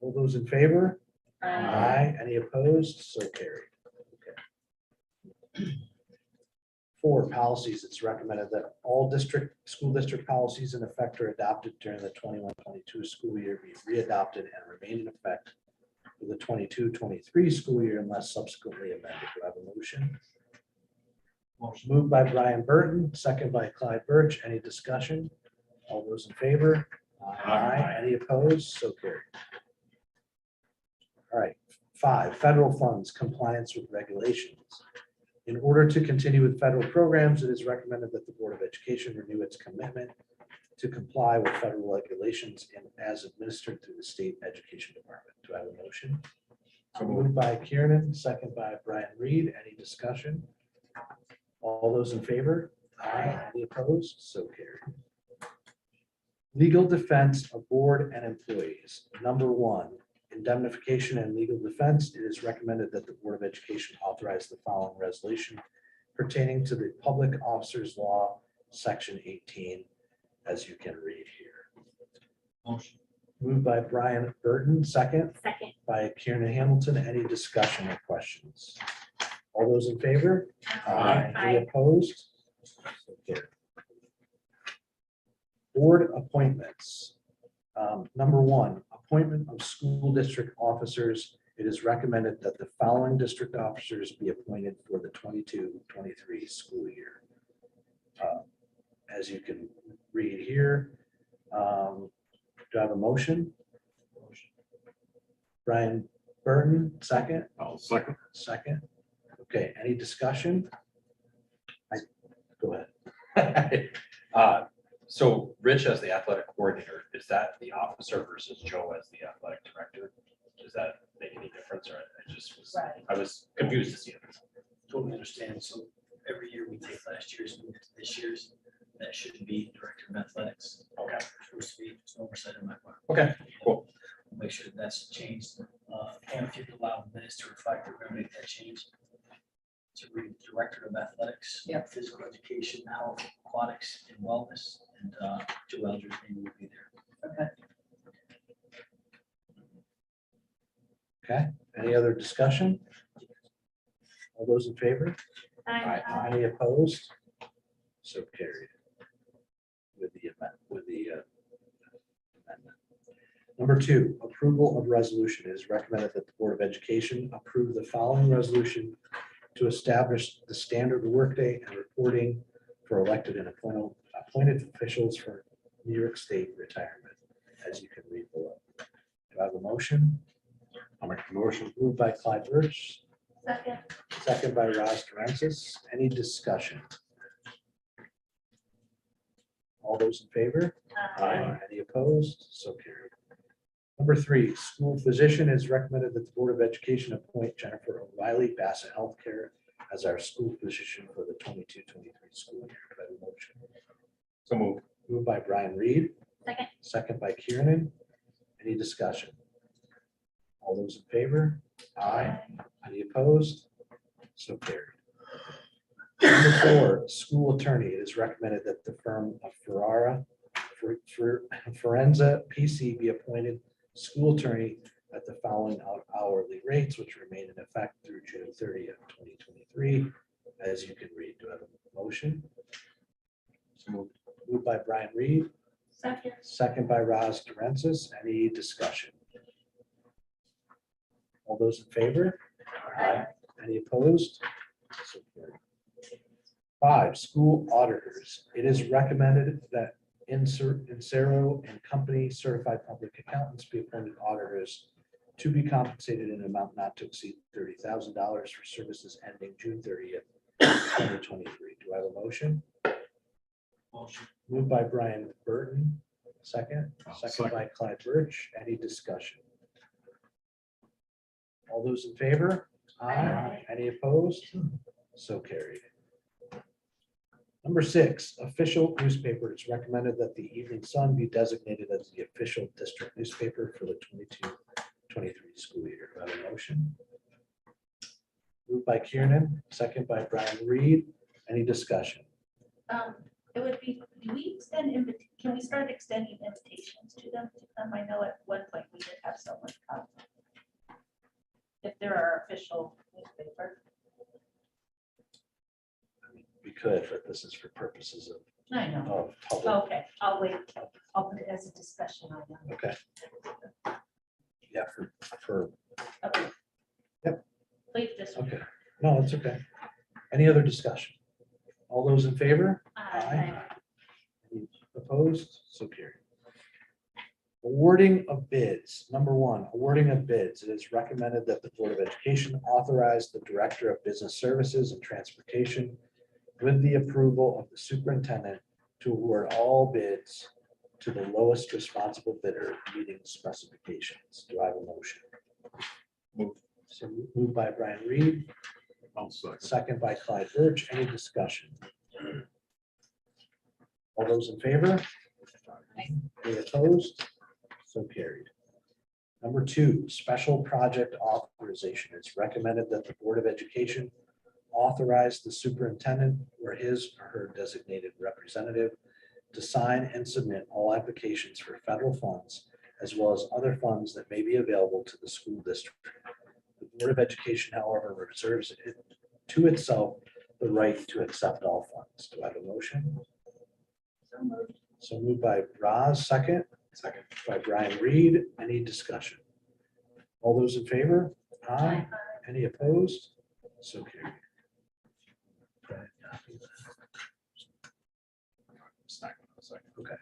All those in favor? Aye. Any opposed? So carried. Okay. 4, policies. It's recommended that all school district policies in effect or adopted during the 21-22 school year be readopted and remain in effect for the 22-23 school year unless subsequently amended. Do I have a motion? Motion. Moved by Brian Burton, second by Clyde Birch. Any discussion? All those in favor? Aye. Any opposed? So carried. All right. 5, federal funds compliance with regulations. In order to continue with federal programs, it is recommended that the Board of Education renew its commitment to comply with federal regulations and as administered through the State Education Department. Do I have a motion? So Moved by Kieran, second by Brian Reed. Any discussion? All those in favor? Any opposed? So carried. Legal defense of board and employees. Number 1, indemnification and legal defense. It is recommended that the Board of Education authorize the following resolution pertaining to the Public Officers Law, Section 18, as you can read here. Motion. Moved by Brian Burton, second Second. by Kieran Hamilton. Any discussion or questions? All those in favor? Any opposed? So carried. Board appointments. Number 1, appointment of school district officers. It is recommended that the following district officers be appointed for the 22-23 school year. As you can read here. Do I have a motion? Brian Burton, second. I'll second. Second. Okay, any discussion? Go ahead. So Rich as the athletic coordinator, is that the officer versus Joe as the athletic director? Does that make any difference, or I just was, Right. I was confused to see it. Totally understand. So every year we take last year's, move it to this year's. That shouldn't be director of athletics. Okay. It's supposed to be, it's an oversight on my part. Okay, cool. We'll make sure that that's changed. And if you could allow minutes to reflect, we're going to make that change. To read director of athletics, physical education, health, aquatics, and wellness, and Joe Elder's name will be there. Okay. Okay, any other discussion? All those in favor? Aye. Any opposed? So carried. With the amendment. Number 2, approval of resolution. It is recommended that the Board of Education approve the following resolution to establish the standard workday and reporting for elected and appointed officials for New York State retirement, as you can read below. Do I have a motion? I'll make the motion. Moved by Clyde Birch, Second. second by Ross Durensis. Any discussion? All those in favor? Any opposed? So carried. Number 3, school physician. Is recommended that the Board of Education appoint Jennifer O'Reilly, Bassett Healthcare, as our school physician for the 22-23 school year. Do I have a motion? So moved. Moved by Brian Reed, Second. second by Kieran. Any discussion? All those in favor? Any opposed? So carried. Number 4, school attorney. It is recommended that the firm of Forenza PC be appointed school attorney at the following hourly rates, which remain in effect through June 30th, 2023, as you can read. Do I have a motion? So moved. Moved by Brian Reed, Second. second by Ross Durensis. Any discussion? All those in favor? Any opposed? So carried. 5, school auditors. It is recommended that Insero and Company certified public accountants be appointed auditors to be compensated in an amount not to exceed $30,000 for services ending June 30th, 2023. Do I have a motion? Motion. Moved by Brian Burton, second, I'll second second. by Clyde Birch. Any discussion? All those in favor? Aye. Any opposed? So carried. Number 6, official newspaper. It's recommended that the Evening Sun be designated as the official district newspaper for the 22-23 school year. Do I have a motion? Moved by Kieran, second by Brian Reed. Any discussion? It would be, do we extend, can we start extending invitations to them to I know at one point we did have someone come. If there are official newspaper. We could, but this is for purposes I know. of public. Okay, I'll wait. I'll put it as a discussion item. Okay. Yeah, for, Okay. Yep. Please just. okay. No, it's okay. Any other discussion? All those in favor? Aye. Any opposed? So carried. Awarding of bids. Number one, awarding of bids. It is recommended that the Board of Education authorize the Director of Business Services and Transportation with the approval of the superintendent to award all bids to the lowest responsible bidder meeting specifications. Do I have a motion? Move. So moved by Brian Reed, I'll second. second by Clyde Birch. Any discussion? All those in favor? Any opposed? So carried. Number two, special project authorization. It's recommended that the Board of Education authorize the superintendent or his or her designated representative to sign and submit all applications for federal funds as well as other funds that may be available to the school district. The Board of Education, however, reserves it to itself the right to accept all funds. Do I have a motion? So moved. So moved by Roz, second. Second by Brian Reed. Any discussion? All those in favor? Aye. Any opposed? So carried. Okay.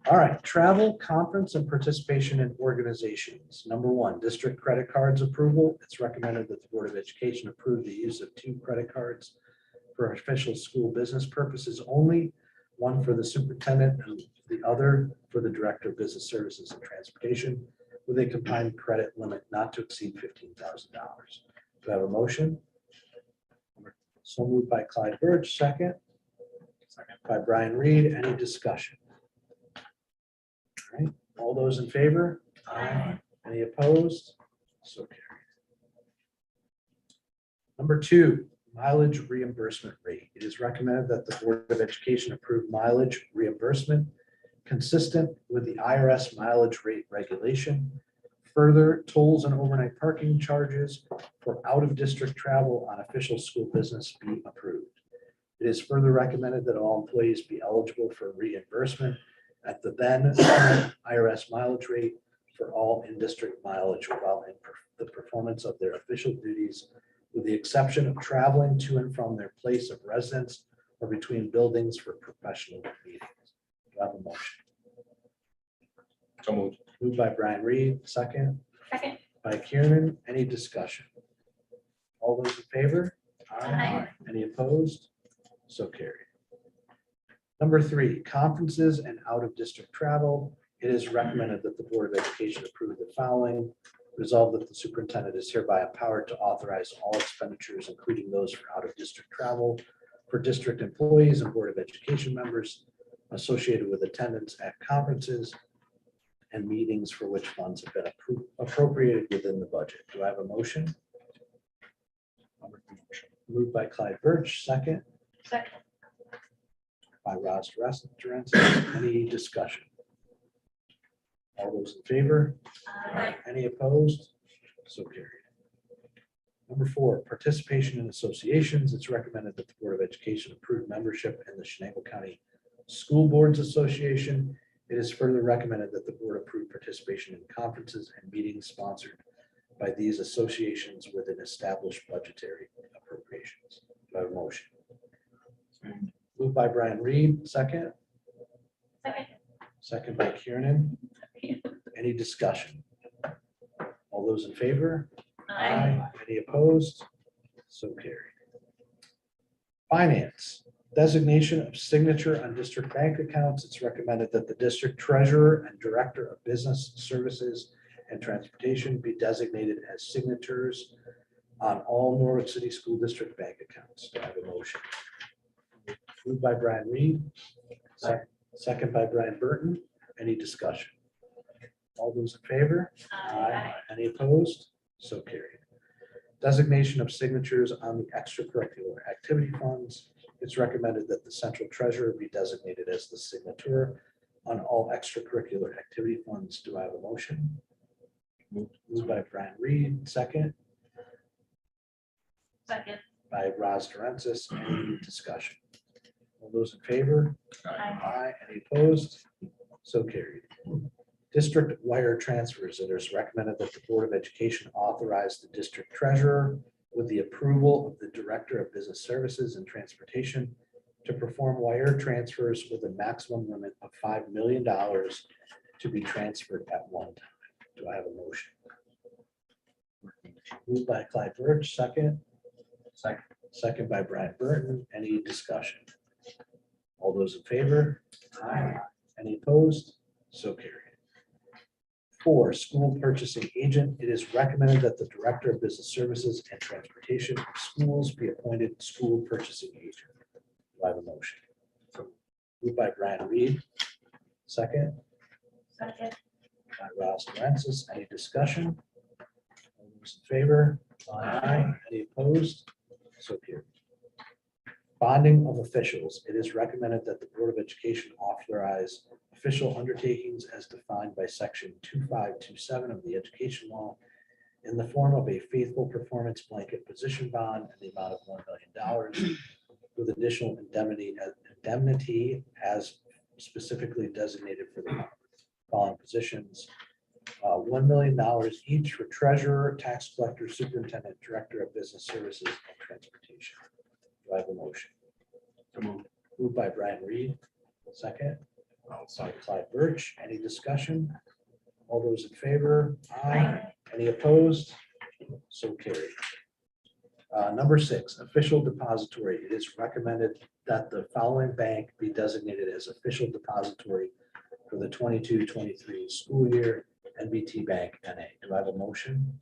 All right, travel, conference, and participation in organizations. Number one, district credit cards approval. It's recommended that the Board of Education approve the use of 2 credit cards for official school business purposes only, one for the superintendent and the other for the Director of Business Services and Transportation, with a combined credit limit not to exceed $15,000. Do I have a motion? So moved by Clyde Birch, second. Second by Brian Reed. Any discussion? All right, all those in favor? Aye. Any opposed? So carried. Number two, mileage reimbursement rate. It is recommended that the Board of Education approve mileage reimbursement consistent with the IRS mileage rate regulation. Further, tolls and overnight parking charges for out-of-district travel on official school business be approved. It is further recommended that all employees be eligible for reimbursement at the then current IRS mileage rate for all in-district mileage while in the performance of their official duties, with the exception of traveling to and from their place of residence or between buildings for professional meetings. Do I have a motion? So moved. Moved by Brian Reed, second Second. by Kieran. Any discussion? All those in favor? Aye. Any opposed? So carried. Number three, conferences and out-of-district travel. It is recommended that the Board of Education approve the following. Resolve that the superintendent is hereby empowered to authorize all expenditures, including those for out-of-district travel for district employees and Board of Education members associated with attendance at conferences and meetings for which funds have been appropriated within the budget. Do I have a motion? I'll make the motion. Moved by Clyde Birch, second Second. by Ross Durensis. Any discussion? All those in favor? Aye. Any opposed? So carried. Number four, participation in associations. It's recommended that the Board of Education approve membership in the Chenango County School Boards Association. It is further recommended that the board approve participation in conferences and meetings sponsored by these associations within established budgetary appropriations. Do I have a motion? Moved by Brian Reed, second. Second. Second by Kieran. Any discussion? All those in favor? Aye. Any opposed? So carried. Finance, designation of signature on district bank accounts. It's recommended that the district treasurer and director of business services and transportation be designated as signatures on all Norwich City School District bank accounts. Do I have a motion? Moved by Brian Reed, second by Brian Burton. Any discussion? All those in favor? Aye. Any opposed? So carried. Designation of signatures on the extracurricular activity funds. It's recommended that the central treasurer be designated as the signature on all extracurricular activity funds. Do I have a motion? Moved by Brian Reed, second Second. by Roz Durensis. Any discussion? All those in favor? Aye. Any opposed? So carried. District wire transfers. It is recommended that the Board of Education authorize the district treasurer with the approval of the Director of Business Services and Transportation to perform wire transfers with a maximum limit of $5 million to be transferred at one time. Do I have a motion? Moved by Clyde Birch, second. Second by Brian Burton. Any discussion? All those in favor? Any opposed? So carried. 4, school purchasing agent. It is recommended that the Director of Business Services and Transportation of Schools be appointed school purchasing agent. Do I have a motion? Moved by Brian Reed. Second Second. by Ross Durensis. Any discussion? All those in favor? Any opposed? So carried. Bonding of officials. It is recommended that the Board of Education authorize official undertakings as defined by section 2527 of the education law in the form of a faithful performance blanket position bond in the amount of $1 million with additional indemnity as specifically designated for the following positions. $1 million each for treasurer, tax collector, superintendent, director of business services, and transportation. Do I have a motion? Moved by Brian Reed. Second. By Clyde Birch. Any discussion? All those in favor? Any opposed? So carried. Number 6, official depository. It is recommended that the following bank be designated as official depository for the 22-23 school year. NBT Bank, NA. Do I have a motion?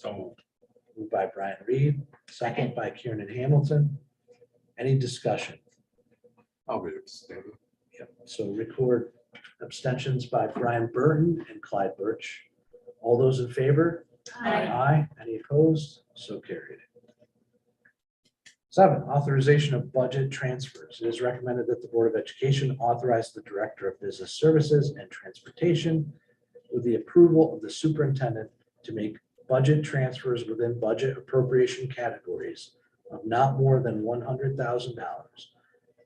Moved by Brian Reed, second by Kieran Hamilton. Any discussion? I'll be abstaining. Yep. So record abstentions by Brian Burton and Clyde Birch. All those in favor? Aye. Any opposed? So carried. 7, authorization of budget transfers. It is recommended that the Board of Education authorize the Director of Business Services and Transportation with the approval of the superintendent to make budget transfers within budget appropriation categories of not more than $100,000.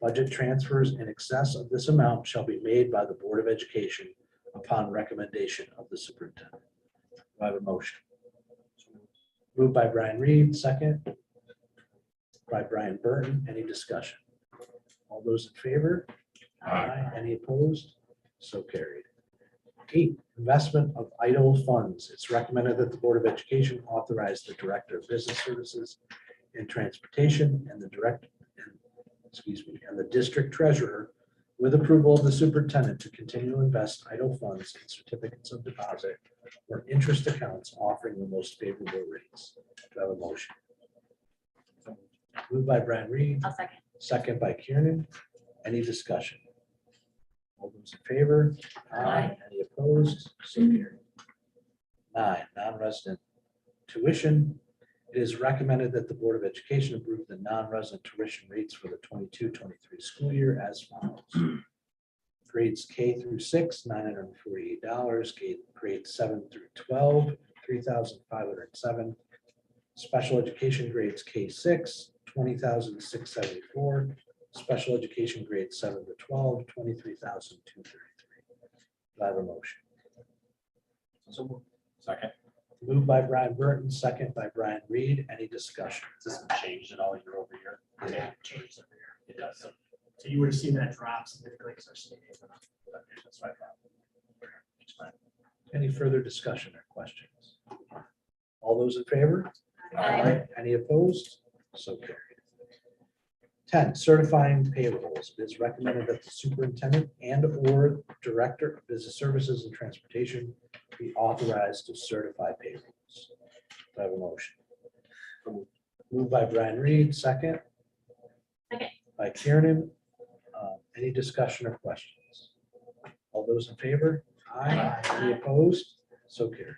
Budget transfers in excess of this amount shall be made by the Board of Education upon recommendation of the superintendent. Do I have a motion? Moved by Brian Reed, second by Brian Burton. Any discussion? All those in favor? Any opposed? So carried. 8, investment of idle funds. It's recommended that the Board of Education authorize the Director of Business Services and Transportation and the and the District Treasurer with approval of the Superintendent to continue to invest idle funds in certificates of deposit or interest accounts offering the most favorable rates. Do I have a motion? Moved by Brian Reed, I'll second. second by Kieran. Any discussion? All those in favor? Aye. Any opposed? So carried. 9, non-resident tuition. It is recommended that the Board of Education approve the non-resident tuition rates for the 22-23 school year as follows. Grades K through 6, $948. Grades 7 through 12, $3,507. Special education grades K6, $20,674. Special education grades 7 to 12, $23,233. Do I have a motion? Second. Moved by Brian Burton, second by Brian Reed. Any discussion? This has changed at all year over year. Yeah, changes every year. It does. So you would have seen that drop significantly because our state has been up. That's what I thought. Any further discussion or questions? All those in favor? Aye. Any opposed? So carried. 10, certifying payrolls. It is recommended that the superintendent and or director of business services and transportation be authorized to certify payrolls. Do I have a motion? Moved by Brian Reed, second. Second. By Kieran. Any discussion or questions? All those in favor? Aye. Any opposed? So carried.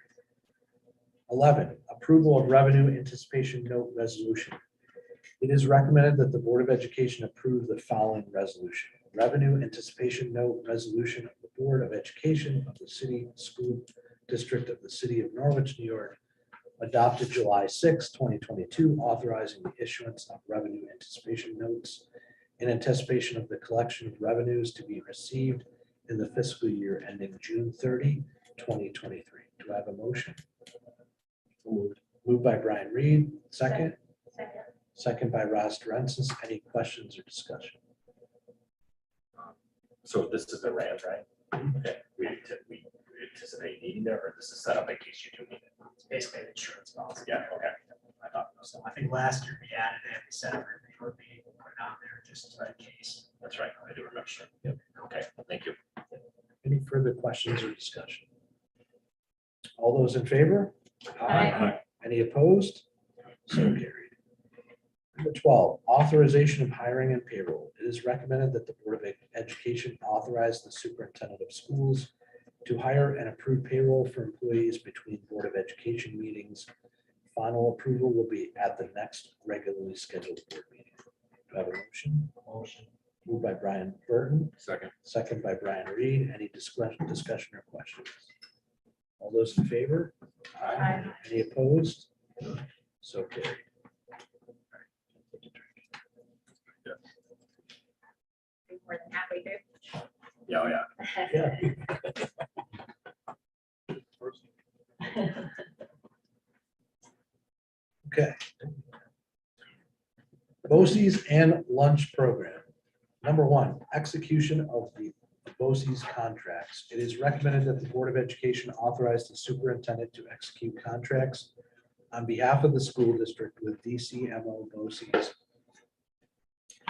11, approval of revenue anticipation note resolution. It is recommended that the Board of Education approve the following resolution. Revenue anticipation note resolution of the Board of Education of the City School District of the City of Norwich, New York, adopted July 6, 2022, authorizing the issuance of revenue anticipation notes in anticipation of the collection of revenues to be received in the fiscal year ending June 30, 2023. Do I have a motion? Moved by Brian Reed, second. Second. Second by Ross Durensis. Any questions or discussion? So this is the rant, right? Okay, we anticipate needing it, or this is set up in case you do need it? It's basically an insurance policy. Yeah, okay. I thought So I think last year we added it, we set up a report meeting, we put it on there just in case. that's right. I do remember. Yep. Okay, thank you. Any further questions or discussion? All those in favor? Aye. Any opposed? So carried. Number 12, authorization of hiring and payroll. It is recommended that the Board of Education authorize the superintendent of schools to hire and approve payroll for employees between Board of Education meetings. Final approval will be at the next regularly scheduled board meeting. Do I have a motion? Motion. Moved by Brian Burton, Second. second by Brian Reed. Any discussion or questions? All those in favor? Aye. Any opposed? So carried. More than halfway through. Yeah, oh, yeah. Yeah. Okay. BOCES and lunch program. Number 1, execution of the BOCES contracts. It is recommended that the Board of Education authorize the superintendent to execute contracts on behalf of the school district with DCMO BOCES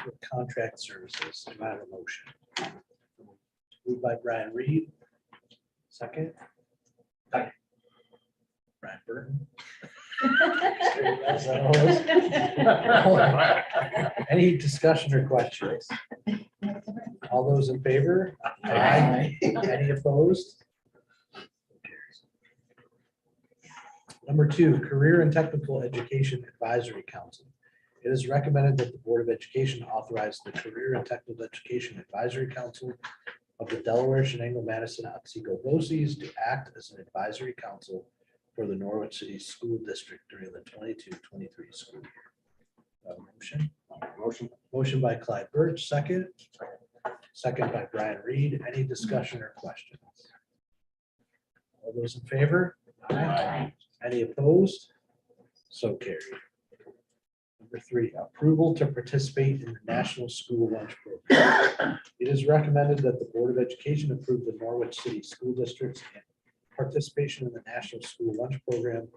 for contract services. Do I have a motion? Moved by Brian Reed. Second. Second. Brian Burton. Any discussion or questions? All those in favor? Aye. Any opposed? Number 2, Career and Technical Education Advisory Council. It is recommended that the Board of Education authorize the Career and Technical Education Advisory Council of the Delaware, Shenango, Madison, Otsego BOCES to act as an advisory council for the Norwich City School District during the 22-23 school year. Motion? Motion. Motion by Clyde Birch, second. Second by Brian Reed. Any discussion or questions? All those in favor? Aye. Any opposed? So carried. Number 3, approval to participate in the National School Lunch Program. It is recommended that the Board of Education approve the Norwich City School District's participation in the National School Lunch Program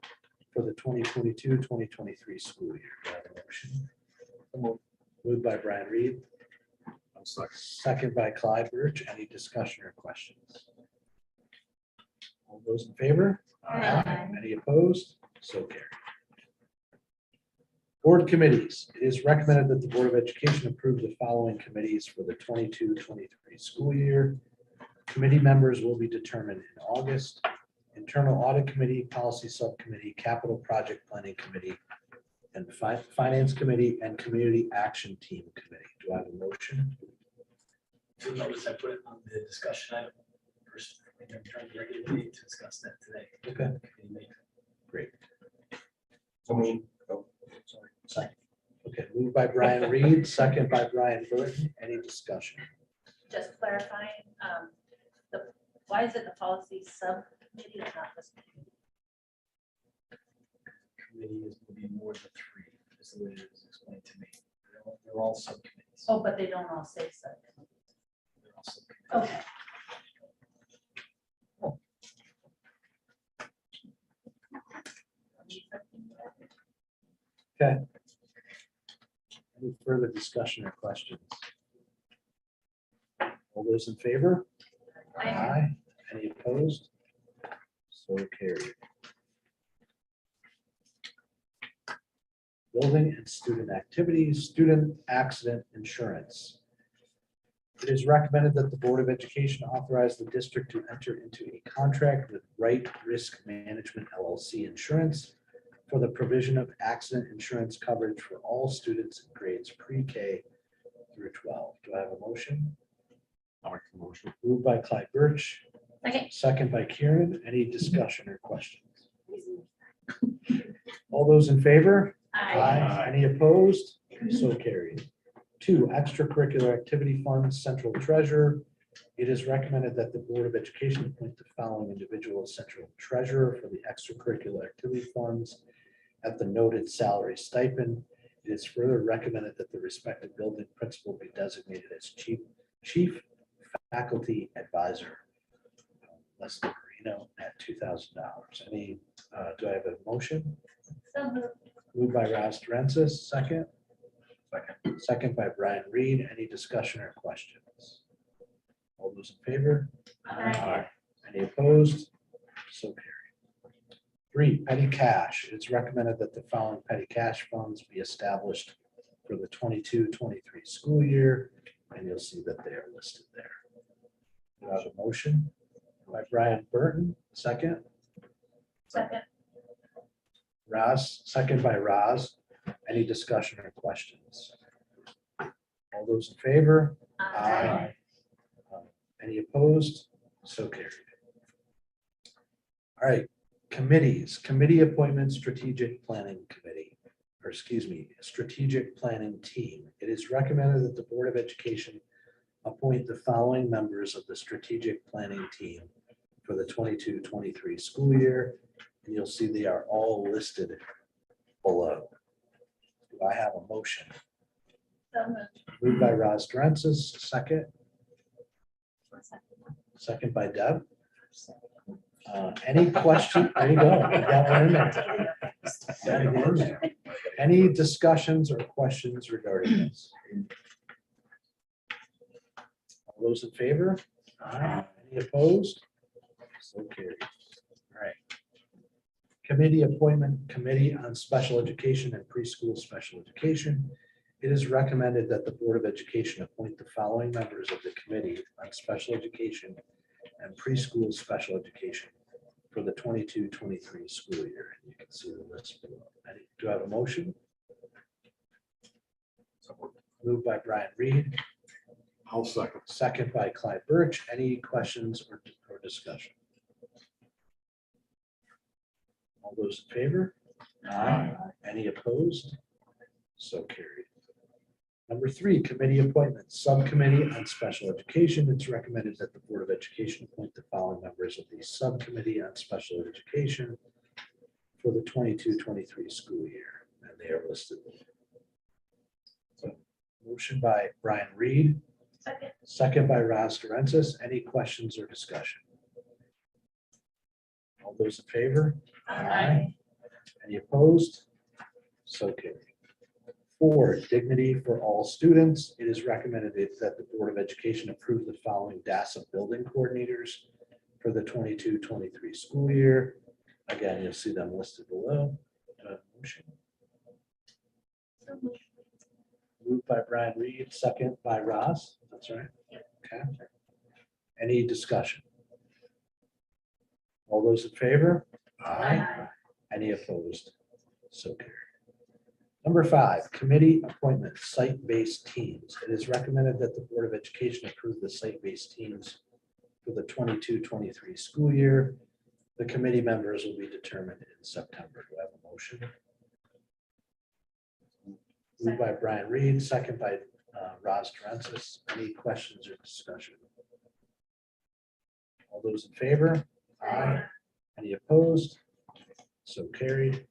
for the 2022-2023 school year. Do I have a motion? Moved by Brian Reed, I'm second. second by Clyde Birch. Any discussion or questions? All those in favor? Aye. Any opposed? So carried. Board committees. It is recommended that the Board of Education approve the following committees for the 22-23 school year. Committee members will be determined in August. Internal Audit Committee, Policy Subcommittee, Capital Project Planning Committee, and Finance Committee and Community Action Team Committee. Do I have a motion? You'll notice I put it on the discussion item. First, during the regular meeting to discuss that today. Okay, great. So moved. Second. Okay, moved by Brian Reed, second by Brian Burton. Any discussion? Just clarifying, why is it the policy subcommittee and not this? Committee is going to be more than 3, is the way it was explained to me. They're all subcommittees. Oh, but they don't all say so. They're all subcommittees. Okay. Okay. Any further discussion or questions? All those in favor? Aye. Any opposed? So carried. Building and student activities, student accident insurance. It is recommended that the Board of Education authorize the district to enter into a contract with Right Risk Management LLC Insurance for the provision of accident insurance coverage for all students in grades pre-K through 12. Do I have a motion? I'll make the motion. Moved by Clyde Birch, Second. second by Kieran. Any discussion or questions? All those in favor? Aye. Any opposed? So carried. 2, extracurricular activity funds, central treasurer. It is recommended that the Board of Education appoint the following individual as central treasurer for the extracurricular activity funds at the noted salary stipend. It is further recommended that the respective building principal be designated as chief faculty advisor. Leslie Marino at $2,000. Any, do I have a motion? So moved. Moved by Ross Durensis, second. Second. Second by Brian Reed. Any discussion or questions? All those in favor? Aye. Any opposed? So carried. 3, petty cash. It's recommended that the following petty cash funds be established for the 22-23 school year, and you'll see that they are listed there. Do I have a motion? By Brian Burton, second. Second. Ross, second by Roz. Any discussion or questions? All those in favor? Aye. Any opposed? So carried. All right, committees, committee appointment, strategic planning committee, or excuse me, strategic planning team. It is recommended that the Board of Education appoint the following members of the strategic planning team for the 22-23 school year. And you'll see they are all listed below. Do I have a motion? So moved. Moved by Roz Durensis, second. Second by Deb. Any question? There you go. You got one in there. Gotta get in there. Any discussions or questions regarding this? All those in favor? Aye. Any opposed? So carried. All right. Committee appointment, Committee on Special Education and Preschool Special Education. It is recommended that the Board of Education appoint the following members of the Committee on Special Education and Preschool Special Education for the 22-23 school year. And you can see the list below. Do I have a motion? Moved by Brian Reed, I'll second. second by Clyde Birch. Any questions or discussion? All those in favor? Aye. Any opposed? So carried. Number 3, committee appointments, Subcommittee on Special Education. It's recommended that the Board of Education appoint the following members of the Subcommittee on Special Education for the 22-23 school year, and they are listed. So, motion by Brian Reed, Second. second by Roz Durensis. Any questions or discussion? All those in favor? Aye. Any opposed? So carried. 4, dignity for all students. It is recommended that the Board of Education approve the following DASA building coordinators for the 22-23 school year. Again, you'll see them listed below. Motion So moved. moved by Brian Reed, second by Ross. That's right. Okay. Any discussion? All those in favor? Aye. Any opposed? So carried. Number 5, committee appointments, site-based teams. It is recommended that the Board of Education approve the site-based teams for the 22-23 school year. The committee members will be determined in September. Do I have a motion? Moved by Brian Reed, second by Roz Durensis. Any questions or discussion? All those in favor? Aye. Any opposed? So carried.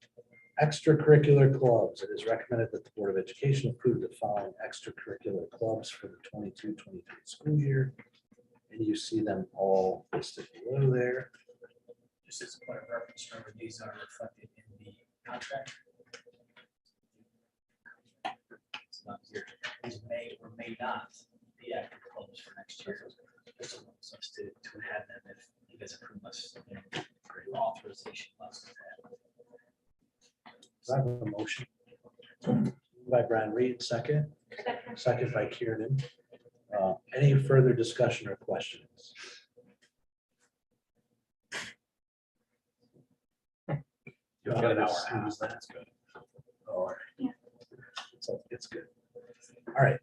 Extracurricular clubs. It is recommended that the Board of Education approve the following extracurricular clubs for the 22-23 school year. And you see them all listed below there. Just as a point of reference, remember, these are reflected in the contract. It's not here. These may or may not be active clubs for next year. This allows us to have them if you guys approve us, authorization. Do I have a motion? Moved by Brian Reed, second. Second by Kieran. Any further discussion or questions? You got an hour and a half, that's good. All right. Yeah. So it's good. All right,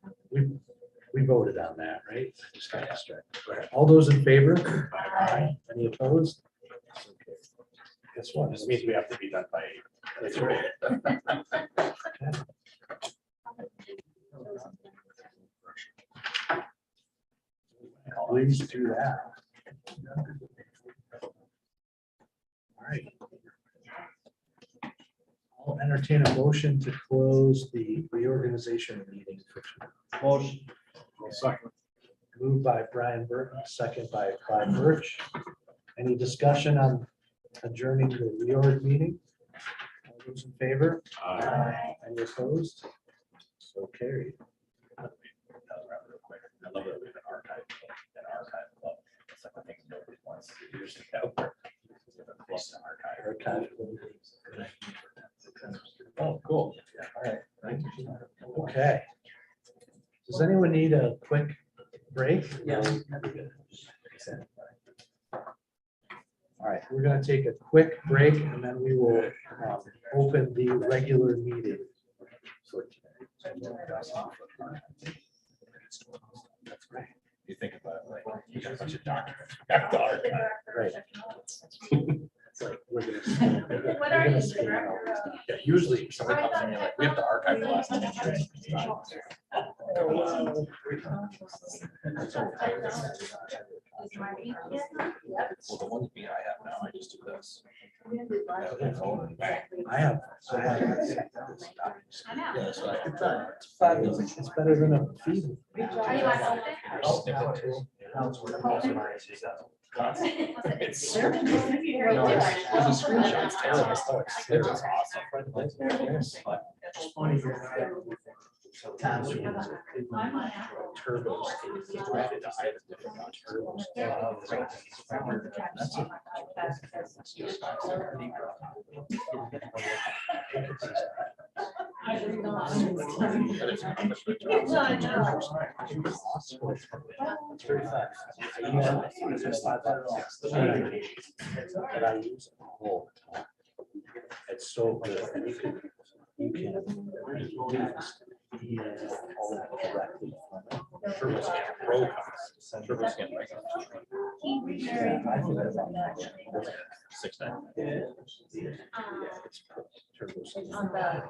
We voted on that, right? Just got distracted. All right. All those in favor? Aye. Any opposed? So carried. Guess what? This means we have to be done by 8. That's right. Please do that. All right. I'll entertain a motion to close the reorganization meeting for tonight. Motion. I'll second. Moved by Brian Burton, second by Clyde Birch. Any discussion on adjourning the reorg meeting? All those in favor? Any opposed? So carried. Real quick. I love that we have an archive club. It's like the thing nobody wants to usually have. Close to archive. Archive. Oh, cool. All right. Thank you. Okay. Does anyone need a quick break? Yeah. All right, we're gonna take a quick break and then we will open the regular meeting for today. That's right. You think about it, like, you got a bunch of documents. At the archive. Right. It's like, we're gonna. What are you? Yeah, usually somebody comes in, you're like, we have to archive the last 10 years. Well, the ones I have now, I just do this. I have. Yeah, so I could It's better than a feed. It's there's a screenshot. It's terrible. It's awesome. Turbos. It's so good. And you can text all directly from it. Turbo scan Pro comes. Turbo scan right now. Yeah, I think that's on that. 6.9. It's turbo scan. On the,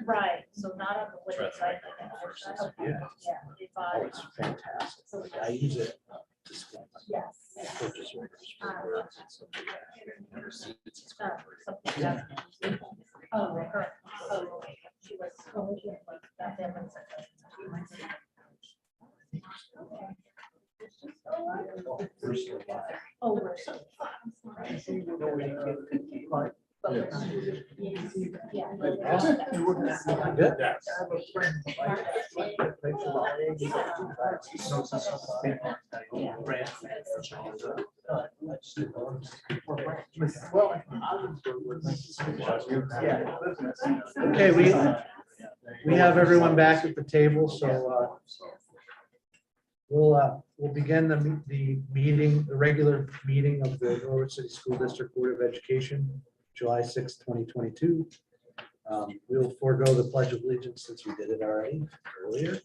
right, so not on the That's website. right. but Yeah. Yeah. if I- Oh, it's fantastic. I use it to scan my Yes. purchase orders. Something else. Oh, her, oh, she was. That difference. Oh, we're so. Okay, we have everyone back at the table, so we'll begin the meeting, the regular meeting of the Norwood City School District Board of Education, July 6, 2022. We'll forego the Pledge of Allegiance since we did it already earlier.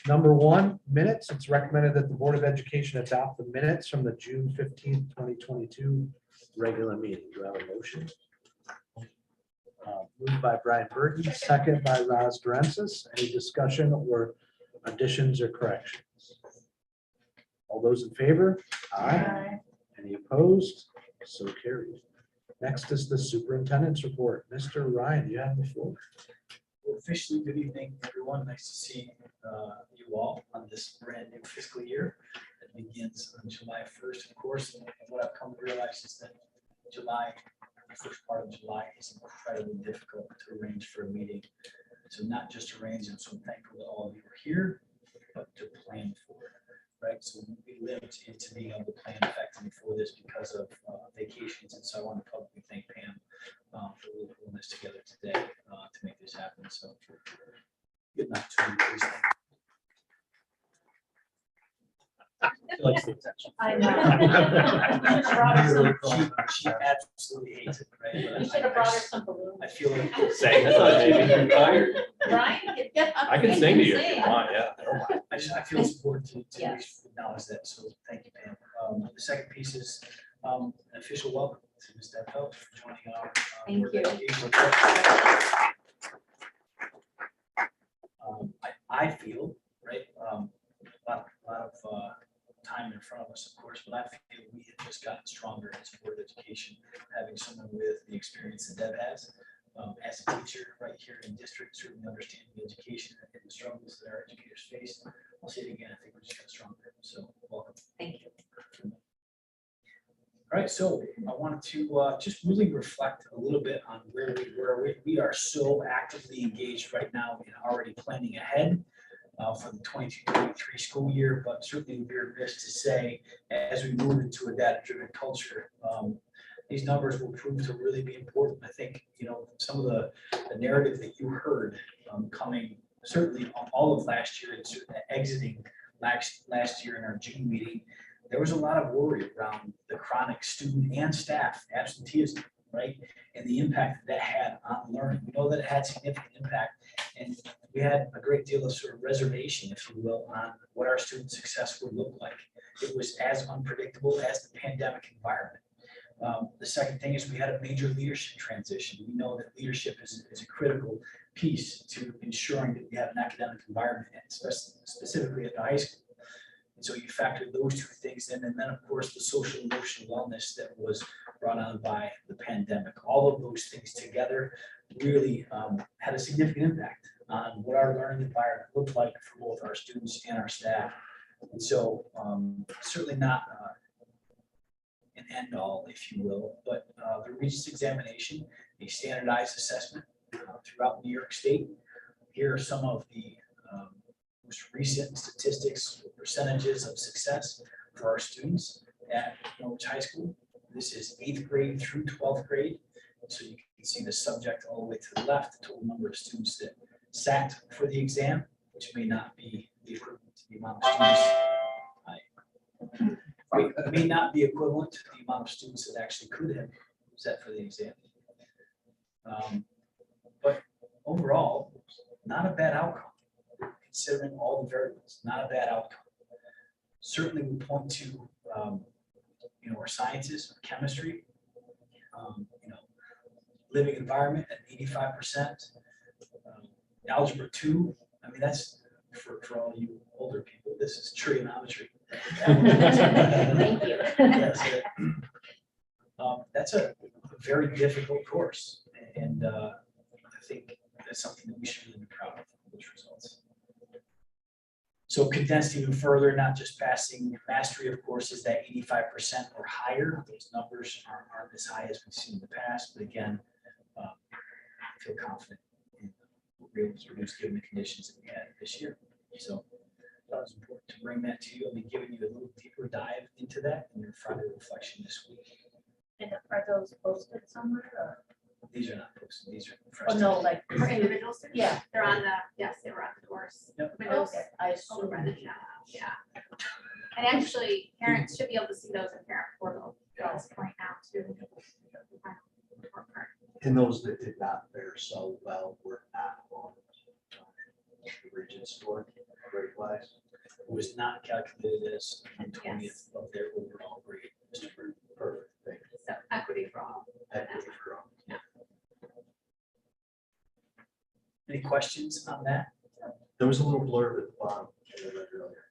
Number one, minutes. It's recommended that the Board of Education adopt the minutes from the June 15th, 2022 regular meeting. Do I have a motion? Moved by Brian Burton, second by Roz Durensis. Any discussion or additions or corrections? All those in favor? Aye. Any opposed? So carried. Next is the superintendent's report. Mr. Ryan, you have the floor. Officially, good evening, everyone. Nice to see you all on this brand new fiscal year. It begins on July 1st, of course. And what I've come to realize is that July, the first part of July is incredibly difficult to arrange for a meeting. So not just arrange, and so I'm thankful that all of you are here, but to plan for it, right? So we lived into being able to plan effectively for this because of vacations. And so I want to publicly thank Pam for really pulling this together today to make this happen. So good night to you. Please. She likes the attention. I know. Brought her some- She absolutely hates it, right? You should have brought her some balloons. I feel like. Sing, that's what I mean. Brian, yeah. I can sing to you if Sing. you want, yeah. I don't mind. I feel it's important to Yes. acknowledge that, so thank you, Pam. The second piece is an official welcome to Ms. Denfeld for joining our. Thank Board of you. Education. I feel, right, a lot of time in front of us, of course, but I feel we have just gotten stronger as a Board of Education, having someone with the experience that Deb has. As a teacher right here in district, certainly understanding the education and the struggles that our educators face. I'll say it again, I think we're just getting stronger, so welcome. Thank you. All right, so I wanted to just really reflect a little bit on where we were. We are so actively engaged right now in already planning ahead for the 22-23 school year, but certainly we're remiss to say, as we move into a data-driven culture, these numbers will prove to really be important. I think, you know, some of the narrative that you heard coming certainly all of last year and certainly exiting last year in our June meeting, there was a lot of worry around the chronic student and staff absenteeism, right? And the impact that had on learning. We know that it had significant impact, and we had a great deal of sort of reservation, if you will, on what our student success would look like. It was as unpredictable as the pandemic environment. The second thing is we had a major leadership transition. We know that leadership is a critical piece to ensuring that we have an academic environment, and specifically at the high school. And so you factor those two things in, and then of course the social emotional wellness that was brought on by the pandemic. All of those things together really had a significant impact on what our learning environment looked like for both our students and our staff. And so certainly not an end all, if you will, but the Regents examination, a standardized assessment throughout New York State. Here are some of the most recent statistics, percentages of success for our students at Norwich High School. This is 8th grade through 12th grade. So you can see the subject all the way to the left, the total number of students that sat for the exam, which may not be the equivalent to the amount of students. It may not be equivalent to the amount of students that actually could have sat for the exam. But overall, not a bad outcome. Considering all the variables, not a bad outcome. Certainly we point to, you know, our sciences, our chemistry, you know, living environment at 85%. Algebra 2, I mean, that's for all you older people, this is trigonometry. Thank you. That's a very difficult course, and I think that's something that we should really be proud of, those results. So condensed even further, not just passing mastery, of course, is that 85% or higher. Those numbers aren't as high as we've seen in the past, but again, I feel confident in what we're able to produce given the conditions that we had this year. So that was important to bring that to you. I'll be giving you a little deeper dive into that in your Friday reflection this week. And are those posted somewhere or? These are not posted, these are fresh. Oh, no, like. For individual students? Yeah. They're on the, yes, they were on the doors. Yep. Windows Okay, I over assume. by the chat, yeah. And actually, parents should be able to see those in parent portal at this point now too. And those that did not fare so well were not on the Regents score grade wise. It was not calculated as 20th Yes. of their overall grade. Mr. Bird. Perfect, thank you. So equity for all. Equity for all. Any questions on that? There was a little blurb at the bottom that I read earlier.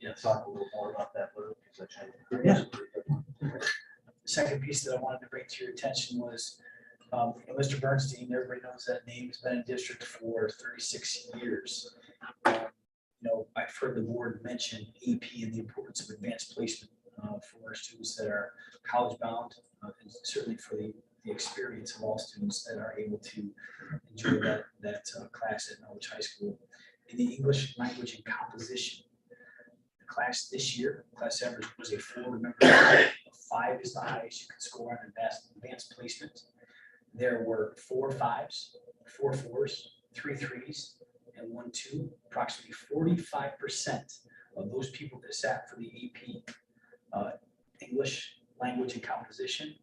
Yes. Talk a little more about that blurb because I tried. Yeah. The second piece that I wanted to bring to your attention was Mr. Bernstein. Everybody knows that name. Has been in district for 36 years. You know, I've heard the board mention AP and the importance of advanced placement for our students that are college bound, and certainly for the experience of all students that are able to enjoy that class at Norwich High School. In the English language and composition, the class this year, class average was a 4. Remember, a 5 is the highest you can score on advanced placement. There were 4 5s, 4 4s, 3 3s, and 1 2. Approximately 45% those people that sat for the AP English language and composition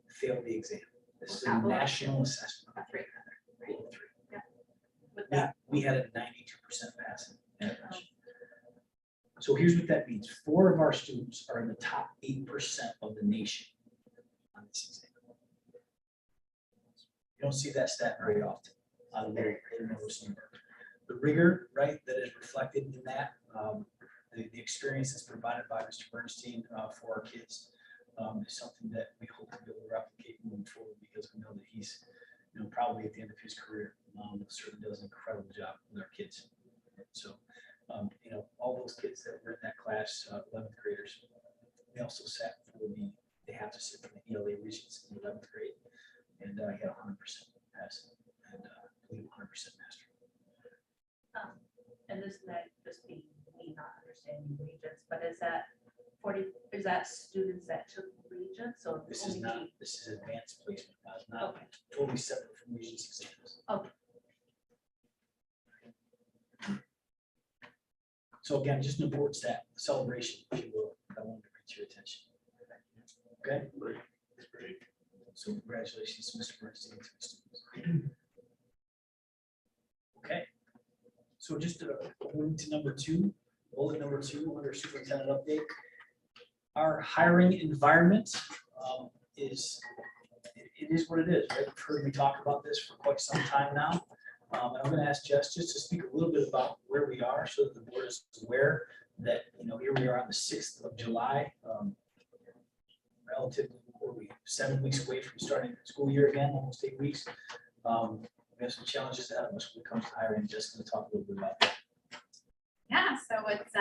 failed the exam. This is a Apple. national assessment. That's right. Level 3. With that, We had a 92% passing average. So here's what that means. 4 of our students are in the top 8% of the nation on this exam. You don't see that stat very often on very number. The rigor, right, that is reflected in that, the experience that's provided by Mr. Bernstein for our kids is something that we hope to be able to replicate moving forward, because we know that he's, probably at the end of his career, certainly does an incredible job with our kids. So, all those kids that were in that class, 11th graders, they also sat for they have to sit for the ELA Regents in 11th grade, and he had 100% pass, and I believe 100% master. and this might just be me not understanding Regents, but is that students that took Regents or? This is only- advanced placement, guys, not Okay. totally separate from Regents exams. Okay. So again, just an important stat, celebration, if you will, I wanted to bring to your attention. Okay? Great. So congratulations, Mr. Bernstein, to the students. Okay. So just moving to number 2, bullet number 2 under superintendent update. Our hiring environment is what it is, right? You've heard me talk about this for quite some time now. And I'm going to ask Jess just to speak a little bit about where we are, so that the board is aware that, here we are on the 6th of July, relatively, 7 weeks away from starting the school year again, almost 8 weeks. We have some challenges ahead of us when it comes to hiring. Just going to talk a little bit about that. Yeah, so it's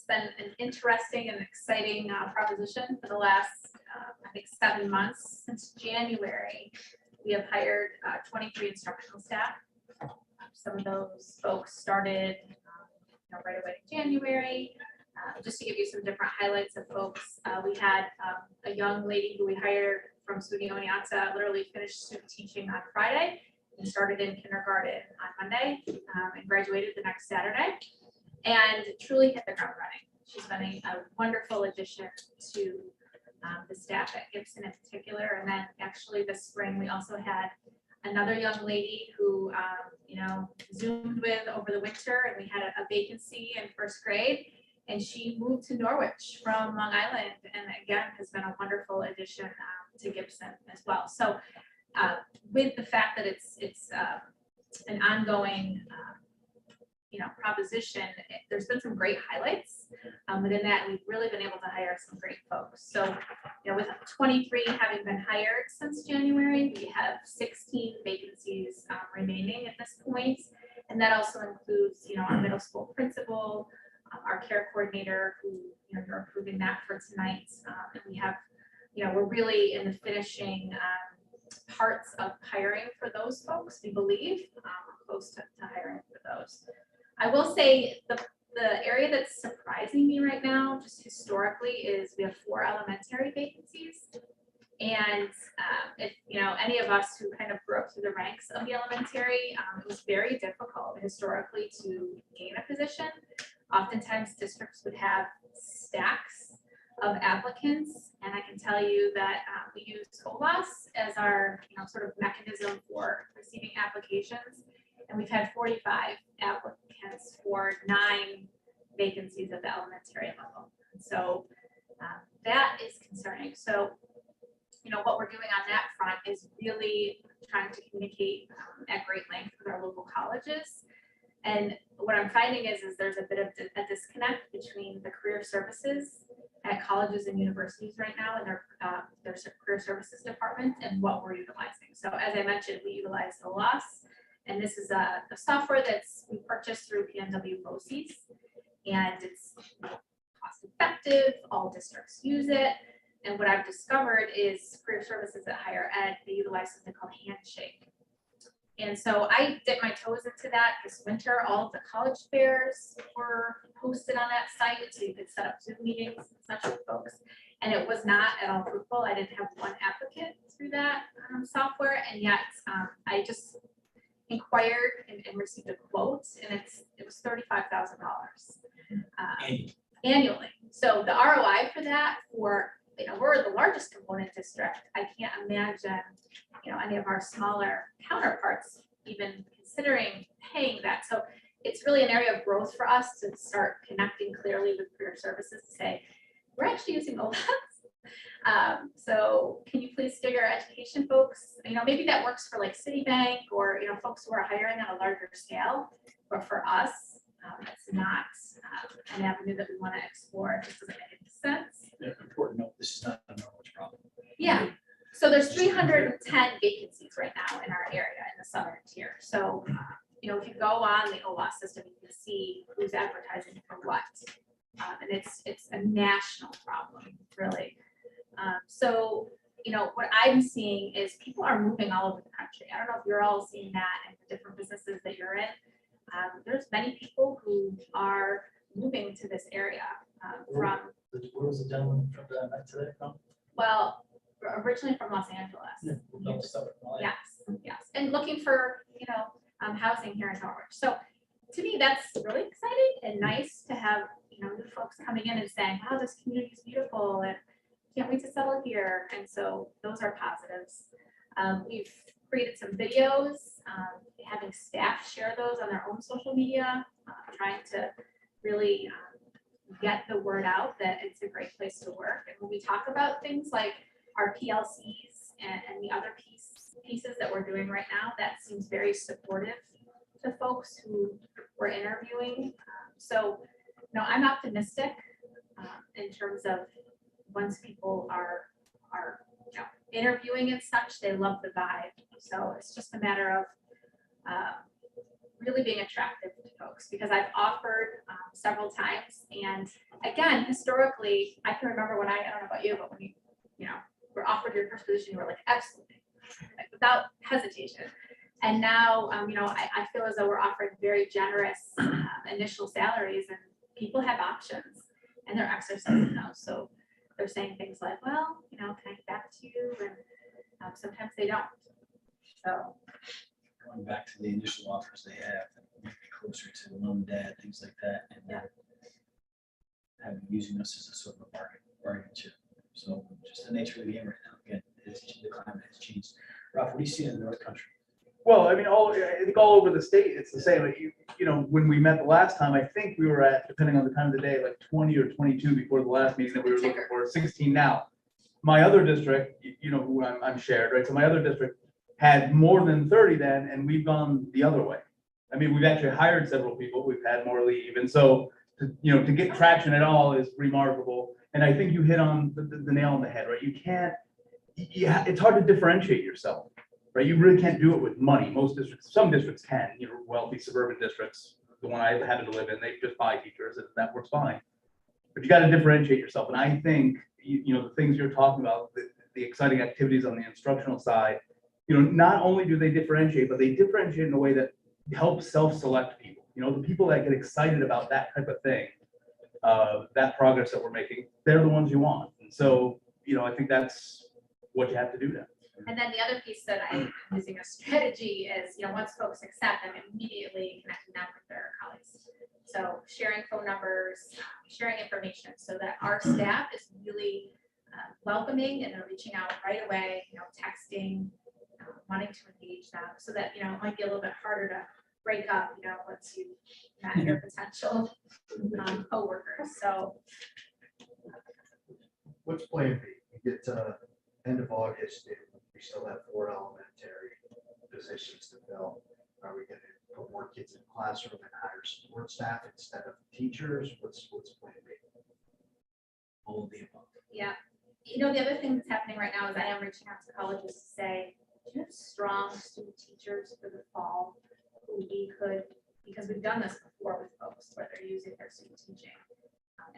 been an interesting and exciting proposition for the last, I think, 7 months. Since January, we have hired 23 instructional staff. Some of those folks started right away in January. Just to give you some different highlights of folks, we had a young lady who we hired from SUNY Oneonta, literally finished student teaching on Friday and started in kindergarten on Monday and graduated the next Saturday, and truly hit the ground running. She's been a wonderful addition to the staff at Gibson in particular. And then actually this spring, we also had another young lady who, Zoomed with over the winter, and we had a vacancy in 1st grade. And she moved to Norwich from Long Island, and again, has been a wonderful addition to Gibson as well. So with the fact that it's an ongoing, proposition, there's been some great highlights within that. And we've really been able to hire some great folks. So, with 23 having been hired since January, we have 16 vacancies remaining at this point. And that also includes, our middle school principal, our care coordinator, who, you're approving that for tonight. And we have, we're really in the finishing parts of hiring for those folks, we believe, close to hiring for those. I will say the area that's surprising me right now, just historically, is we have 4 elementary vacancies. And if, any of us who kind of grew up through the ranks of the elementary, it was very difficult historically to gain a position. Oftentimes districts would have stacks of applicants, and I can tell you that we use OLAS as our sort of mechanism for receiving applications, and we've had 45 applicants for 9 vacancies at the elementary level. And so that is concerning. So what we're doing on that front is really trying to communicate at great length with our local colleges. And what I'm finding is there's a bit of a disconnect between the career services at colleges and universities right now and their career services department and what we're utilizing. So as I mentioned, we utilize OLAS, and this is a software we purchased through PNW BOCES, and it's cost effective. All districts use it. And what I've discovered is career services at higher ed, they utilize something called Handshake. And so I dipped my toes into that this winter. All of the college fairs were posted on that site, so you could set up Zoom meetings and such with folks. And it was not at all fruitful. I didn't have one applicant through that software, and yet I just inquired and received a quote, and it was $35,000. annually. So the ROI for that, for, we're the largest component district. I can't imagine, any of our smaller counterparts even considering paying that. So it's really an area of growth for us to start connecting clearly with career services to say, we're actually using OLAs. So can you please steer your education folks? Maybe that works for like Citibank or, folks who are hiring on a larger scale. But for us, it's not an avenue that we want to explore. It just doesn't make any sense. Important note, this is not a knowledge problem. Yeah. So there's 310 vacancies right now in our area in the southern tier. So, if you go on the OLA system, you can see who's advertising for what. And it's a national problem, really. So, what I'm seeing is people are moving all over the country. I don't know if you're all seeing that in the different businesses that you're in. There's many people who are moving to this area from, Where was the gentleman from that night today from? well, originally from Los Angeles. Yes, and looking for, housing here in Norwich. So to me, that's really exciting and nice to have, new folks coming in and saying, wow, this community is beautiful and can't wait to settle here. And so those are positives. We've created some videos, having staff share those on their own social media, trying to really get the word out that it's a great place to work. And when we talk about things like our PLCs and the other pieces that we're doing right now, that seems very supportive to folks who we're interviewing. So, I'm optimistic in terms of once people are interviewing and such, they love the vibe. So it's just a matter of really being attractive to folks, because I've offered several times. And again, historically, I can remember when I don't know about you, but when you were offered your first position, you were like, absolutely, like, without hesitation. And now, I feel as though we're offering very generous initial salaries, and people have options and they're exercising those. So they're saying things like, well, can I get back to you? And sometimes they don't. So Going back to the initial offers they have, and maybe closer to the mom, dad, things like that, and Yeah. having using us as a sort of a bargaining chip. So just the nature of the game right now. Again, the climate has changed. Ralph, what do you see in the North Country? Well, I mean, I think all over the state, it's the same. Like when we met the last time, I think we were at, depending on the time of the day, like 20 or 22 before the last meeting that we were looking for, 16 now. My other district, who I'm shared, right? So my other district had more than 30 then, and we've gone the other way. I mean, we've actually hired several people. We've had more leave. And so, to get traction at all is remarkable. And I think you hit on the nail on the head, right? You can't, it's hard to differentiate yourself. Right, you really can't do it with money. Most districts, some districts can, wealthy suburban districts, the one I happen to live in, they just buy teachers, and that works fine. But you got to differentiate yourself. And I think, the things you're talking about, the exciting activities on the instructional side, not only do they differentiate, but they differentiate in a way that helps self-select people. The people that get excited about that type of thing, that progress that we're making, they're the ones you want. And so, I think that's what you have to do now. and then the other piece that I'm using a strategy is, once folks accept, I'm immediately connecting them with their colleagues. So sharing phone numbers, sharing information so that our staff is really welcoming and they're reaching out right away, texting, wanting to engage them so that, it might be a little bit harder to break up, once you met your potential coworkers. So What's plan B? We get to end of August, and we still have 4 elementary positions to fill. Are we gonna put more kids in the classroom and hire support staff instead of teachers? What's plan B? All of the above. yeah, the other thing that's happening right now is I am reaching out to colleges to say, do you have strong student teachers for the fall who we could, because we've done this before with folks where they're using their student teaching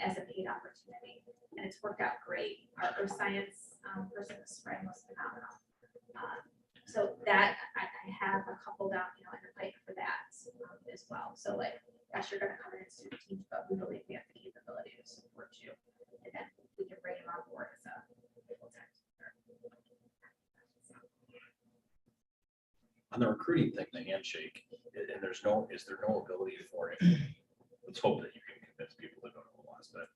as a paid opportunity, and it's worked out great. Our earth science person this spring was phenomenal. So that I have a couple down, in the pipe for that as well. So like, gosh, you're gonna come in and student teach, but we believe we have the capability to support you, and then we can bring them on board as a full-time tutor. On the recruiting thing, the handshake, and is there no ability for it? Let's hope that you can convince people to go to OLAs, but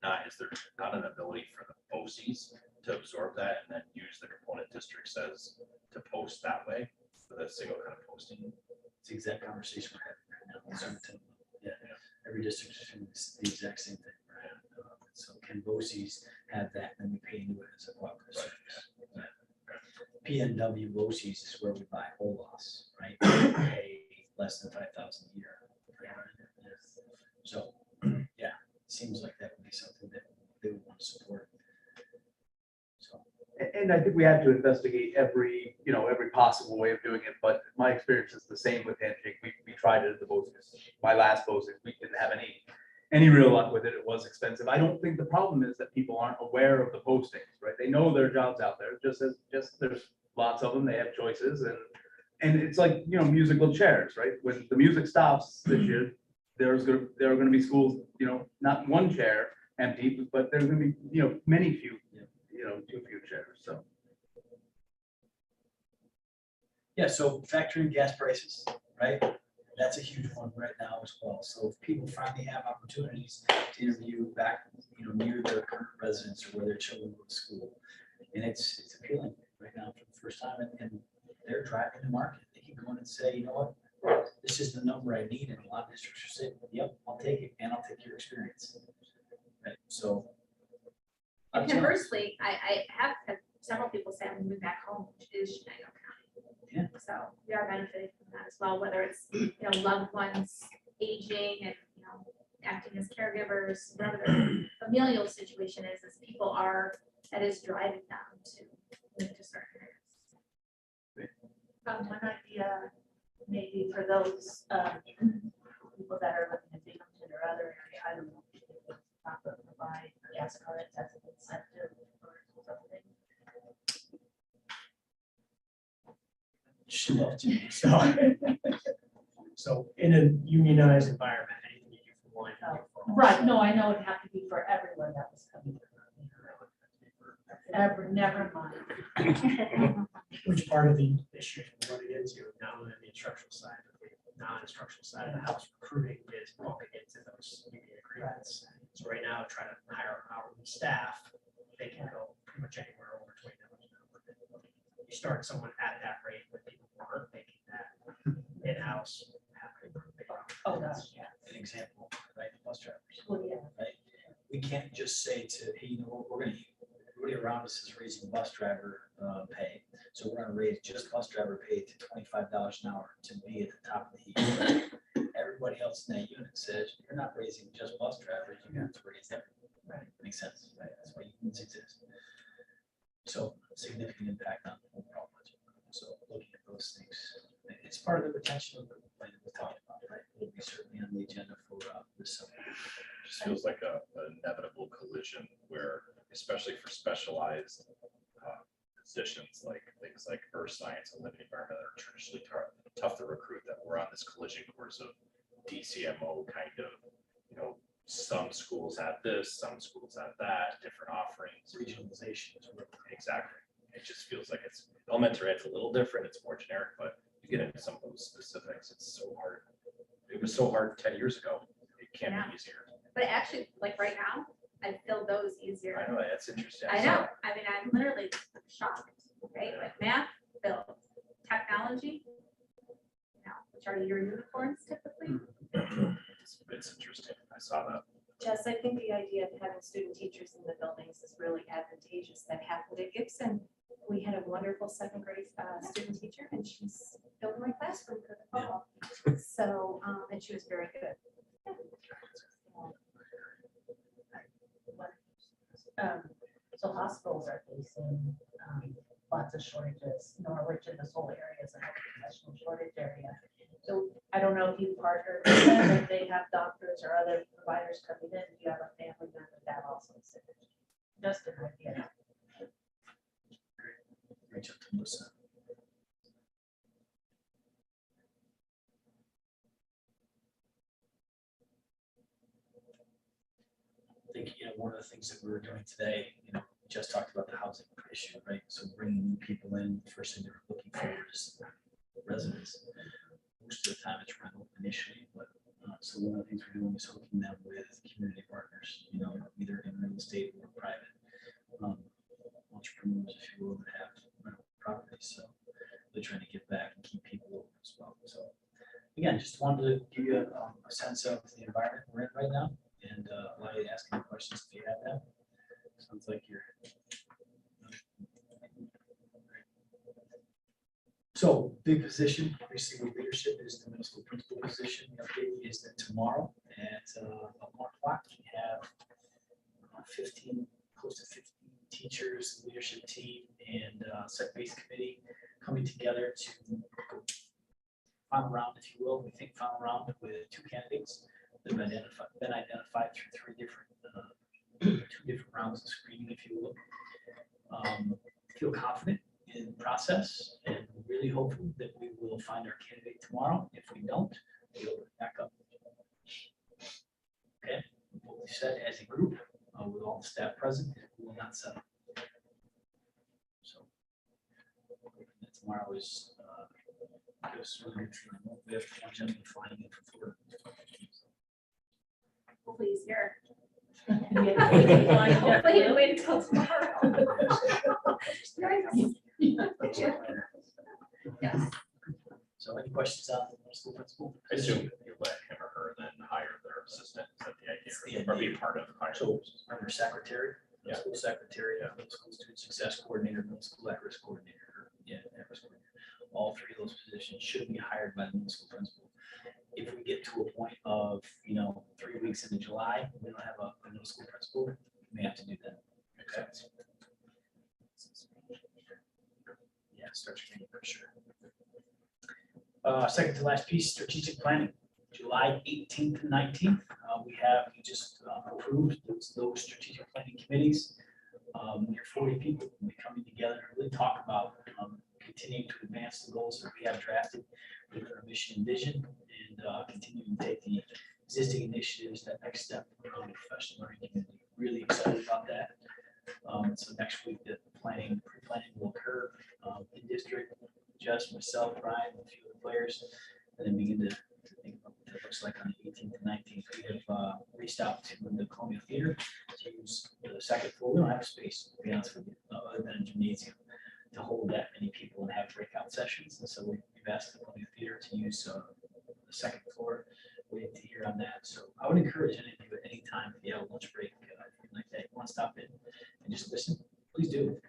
not, is there not an ability for the BOCES to absorb that and then use the component districts as to post that way for the single kind of posting? It's the exact conversation we're having right now. Yeah, every district is doing the exact same thing, right? So can BOCES have that, and then we pay into it as a cooperative service? Yeah. PNW BOCES is where we buy whole loss, right? We pay less than 5,000 a year. So, yeah, it seems like that would be something that they would want to support. So, And I think we have to investigate every possible way of doing it, but my experience is the same with Handshake. We tried it at the BOCES. My last BOCES, we didn't have any real luck with it. It was expensive. I don't think the problem is that people aren't aware of the postings, right? They know there are jobs out there, just there's lots of them, they have choices, and it's like, musical chairs, right? When the music stops this year, there are gonna be schools, not one chair empty, but there's gonna be, many few, too few chairs, so. yeah, so factoring gas prices, right? That's a huge one right now as well. So if people finally have opportunities to interview back, near their current residence or where their children go to school, and it's appealing right now for the first time, and they're driving the market. They can go in and say, you know what, this is the number I need, and a lot of districts are saying, yep, I'll take it, and I'll take your experience. Right, so. And conversely, I have had several people say I'm moving back home, which is Shenango County. Yeah. So we are benefiting from that as well, whether it's, loved ones aging and, acting as caregivers, whatever their familial situation is people that is driving them to move to certain areas. One idea, maybe for those people that are living in Binghamton or other area, I don't know, if they would provide gas cards as an incentive or something. She loved to. So in a unionized environment, anything you do for one. you do for all. Right, no, I know it'd have to be for everyone that was coming. Never mind. Which part of the issue we're running into, not only on the instructional side, but the non-instructional side of the house, recruiting is bumping into those union agreements. So right now, trying to hire hourly staff, they can go pretty much anywhere over $20 an hour. You start someone at that rate, but people who aren't making that in-house have a big problem. Oh, gosh, yeah. An example, right, the bus drivers. Well, yeah. Right? We can't just say hey, we're gonna, everybody around us is raising bus driver pay. So we're gonna raise just bus driver pay to $25 an hour to be at the top of the heap. Everybody else in that unit says, you're not raising just bus drivers, you have to raise everyone. Right, makes sense, right? That's why unions exist. So significant impact on the overall budget. So looking at those things, it's part of the retention of the plan that we're talking about, right? It'll be certainly on the agenda for this summer. Just feels like an inevitable collision where, especially for specialized positions, like things like earth science and living environment that are traditionally tough to recruit, that we're on this collision course of DCMO kind of, some schools have this, some schools have that, different offerings. Regionalization is what Exactly. It just feels like it's elementary, it's a little different, it's more generic, but you get into some of those specifics, it's so hard. It was so hard 10 years ago. It can be easier. But actually, like right now, I feel those easier. I know, that's interesting. I know. I mean, I'm literally shocked, right? Like math, Bill, technology, which are your unicorns typically. It's interesting. I saw that. Jess, I think the idea of having student teachers in the buildings is really advantageous. That happened at Gibson. We had a wonderful second grade student teacher, and she's filled my classroom for the fall. So, and she was very good. So hospitals are facing lots of shortages. Norwich and this whole area is a professional shortage area. So I don't know if you partner with them, if they have doctors or other providers coming in, if you have a family member that also is sick. Just an idea. reach out to Melissa. I think, one of the things that we were doing today, we just talked about the housing issue, right? So bringing new people in, first thing they're looking for is residents. Most of the time it's rental initially, but so one of the things we're doing is hooking them with community partners, either in real estate or private entrepreneurs, if you will, that have rental properties. So they're trying to give back and keep people open as well. So again, just wanted to give you a sense of the environment we're in right now and allow you to ask any questions if you have them. Sounds like you're. So big position, obviously with leadership is the middle school principal position. The update is that tomorrow at 1 o'clock, we have 15, close to 15 teachers, leadership team, and set-based committee coming together to go final round, if you will. We think final round with 2 candidates that have been identified through 2 different rounds of screening, if you will. Feel confident in the process and really hopeful that we will find our candidate tomorrow. If we don't, we'll open it back up. Okay, what we said as a group with all the staff present, we will not settle. So tomorrow is gives us really good feeling. We have one gentleman flying in from Florida. Hopefully he's here. Yeah. Hopefully he'll wait until tomorrow. Yes. So any questions on the school principal? I assume you let him or her then hire their assistant, is that the It's idea? the Or be idea. part of hiring? So remember secretary, Yeah. school secretary, middle school student success coordinator, middle school at-risk coordinator, at-risk coordinator. All 3 of those positions should be hired by the middle school principal. If we get to a point of, 3 weeks into July, we don't have a middle school principal, we may have to do that. Okay. Yeah, start training for sure. Second to last piece, strategic planning, July 18th and 19th. We just approved those strategic planning committees. Near 40 people will be coming together to really talk about continuing to advance the goals that we have drafted with our mission and vision, and continuing to take the existing initiatives that next step around the professional learning community. Really excited about that. So next week, the pre-planning will occur in district. Just myself, Brian, and a few of the players, and then begin to think about what that looks like on the 18th and 19th. We have reached out to the Colonial Theater to use the second floor. We don't have space, to be honest with you, other than a gymnasium, to hold that many people and have breakout sessions. And so we've asked the Colonial Theater to use the second floor. Waiting to hear on that. So I would encourage any of you at any time, if you have a lunch break, like that, you want to stop in and just listen, please do.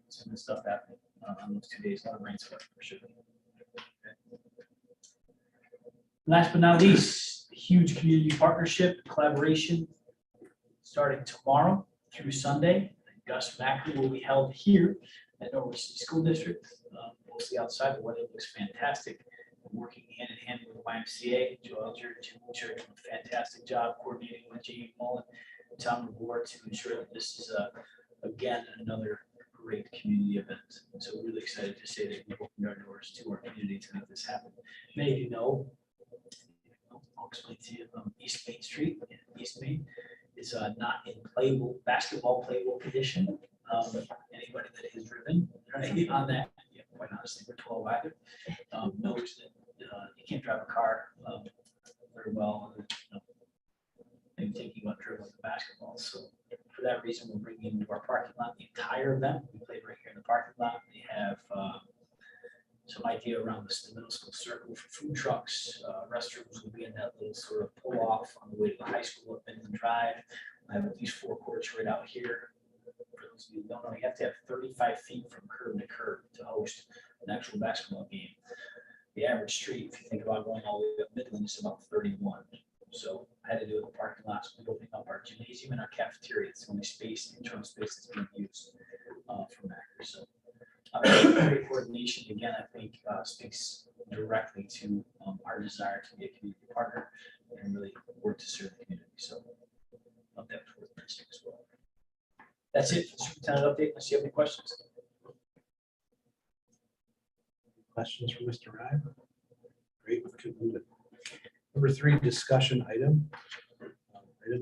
Some of the stuff happening on those 2 days, a lot of brain sweat for sure. Okay. Last but not least, huge community partnership collaboration starting tomorrow through Sunday. Gus Macri will be held here at Norwich City School District, mostly outside. The weather looks fantastic. We're working hand in hand with the YMCA, Joe Elger, Jim Witcher, doing a fantastic job coordinating with Jamie Mullen and Tom DeBoer to ensure that this is again another great community event. So we're really excited to say that we've opened our doors to our community to make this happen. Many of you know, I'll explain to you, East Main Street, East Main is not in basketball playable condition. Anybody that has driven on that, quite honestly, we're 12 either, knows that you can't drive a car very well, maybe taking one trip with the basketball. So for that reason, we're bringing into our parking lot the entire event. We play right here in the parking lot. We have some idea around the middle school circle for food trucks. Restrooms will be in that little sort of pull off on the way to the high school up Midland Drive. I have at least 4 courts right out here. For those of you who don't know, you have to have 35 feet from curb to curb to host an actual basketball game. The average street, if you think about going all the way up Midland, is about 31. So I had to do it in the parking lots. We're opening up our gymnasium and our cafeteria. It's the only space, internal space that's being used for Macker. So great coordination, again, I think speaks directly to our desire to be a community partner and really work to serve the community. So love that for the district as well. That's it for the superintendent update. Unless you have any questions. Questions for Mr. Ryan? Great, we could move it. Number 3, discussion item.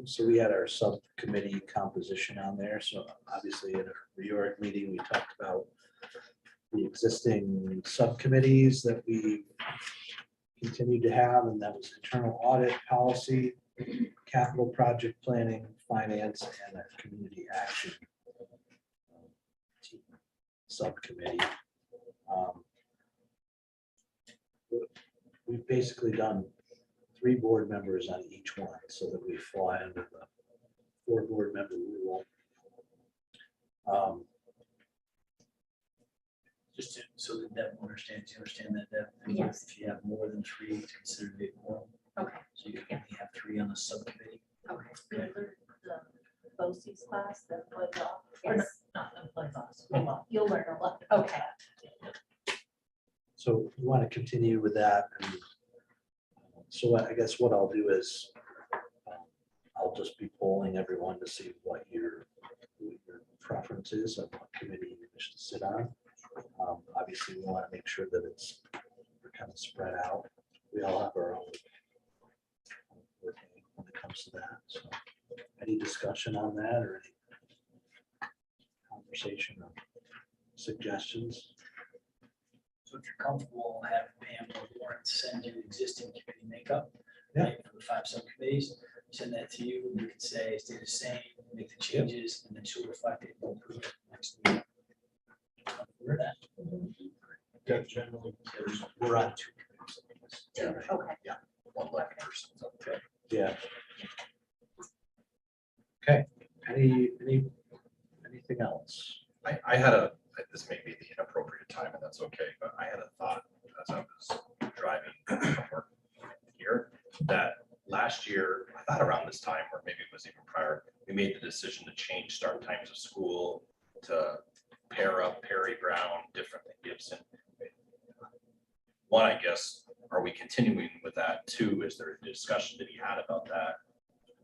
So we had our subcommittee composition on there. So obviously at a reorg meeting, we talked about the existing subcommittees that we continue to have, and that was internal audit, policy, capital project planning, finance, and a community action team subcommittee. We've basically done 3 board members on each one so that we fly under the 4 board member rule. Just to, so that Deb understands, you understand that, Deb? Yes. If you have more than 3, it's considered a quorum. Okay, So you can only have 3 on the subcommittee. okay. The BOCES class, the employee law, or Yes. not employee law, school law. You'll learn a lot. Okay. So we want to continue with that. And so I guess what I'll do is I'll just be polling everyone to see what your preference is and what committee you wish to sit on. Obviously, we want to make sure that we're kind of spread out. We all have our own working when it comes to that. So any discussion on that or any conversation or suggestions? So if you're comfortable, have Pam or Lauren send you existing committee makeup. Yeah. right, for the 5 subcommittees, send that to you, you can say, stay the same, make the changes, and then she'll reflect it and approve it next meeting. Comfortable with that? Yeah, generally. We're on 2 committees. Yeah, right. Okay. One left person. Okay. Yeah. Okay, anything else? I had a, this may be the inappropriate time and that's okay, but I had a thought as I was driving from work here that last year, I thought around this time, or maybe it was even prior, we made the decision to change start times of school to pair up Perry Brown different than Gibson. One, I guess, are we continuing with that? 2, is there a discussion to be had about that?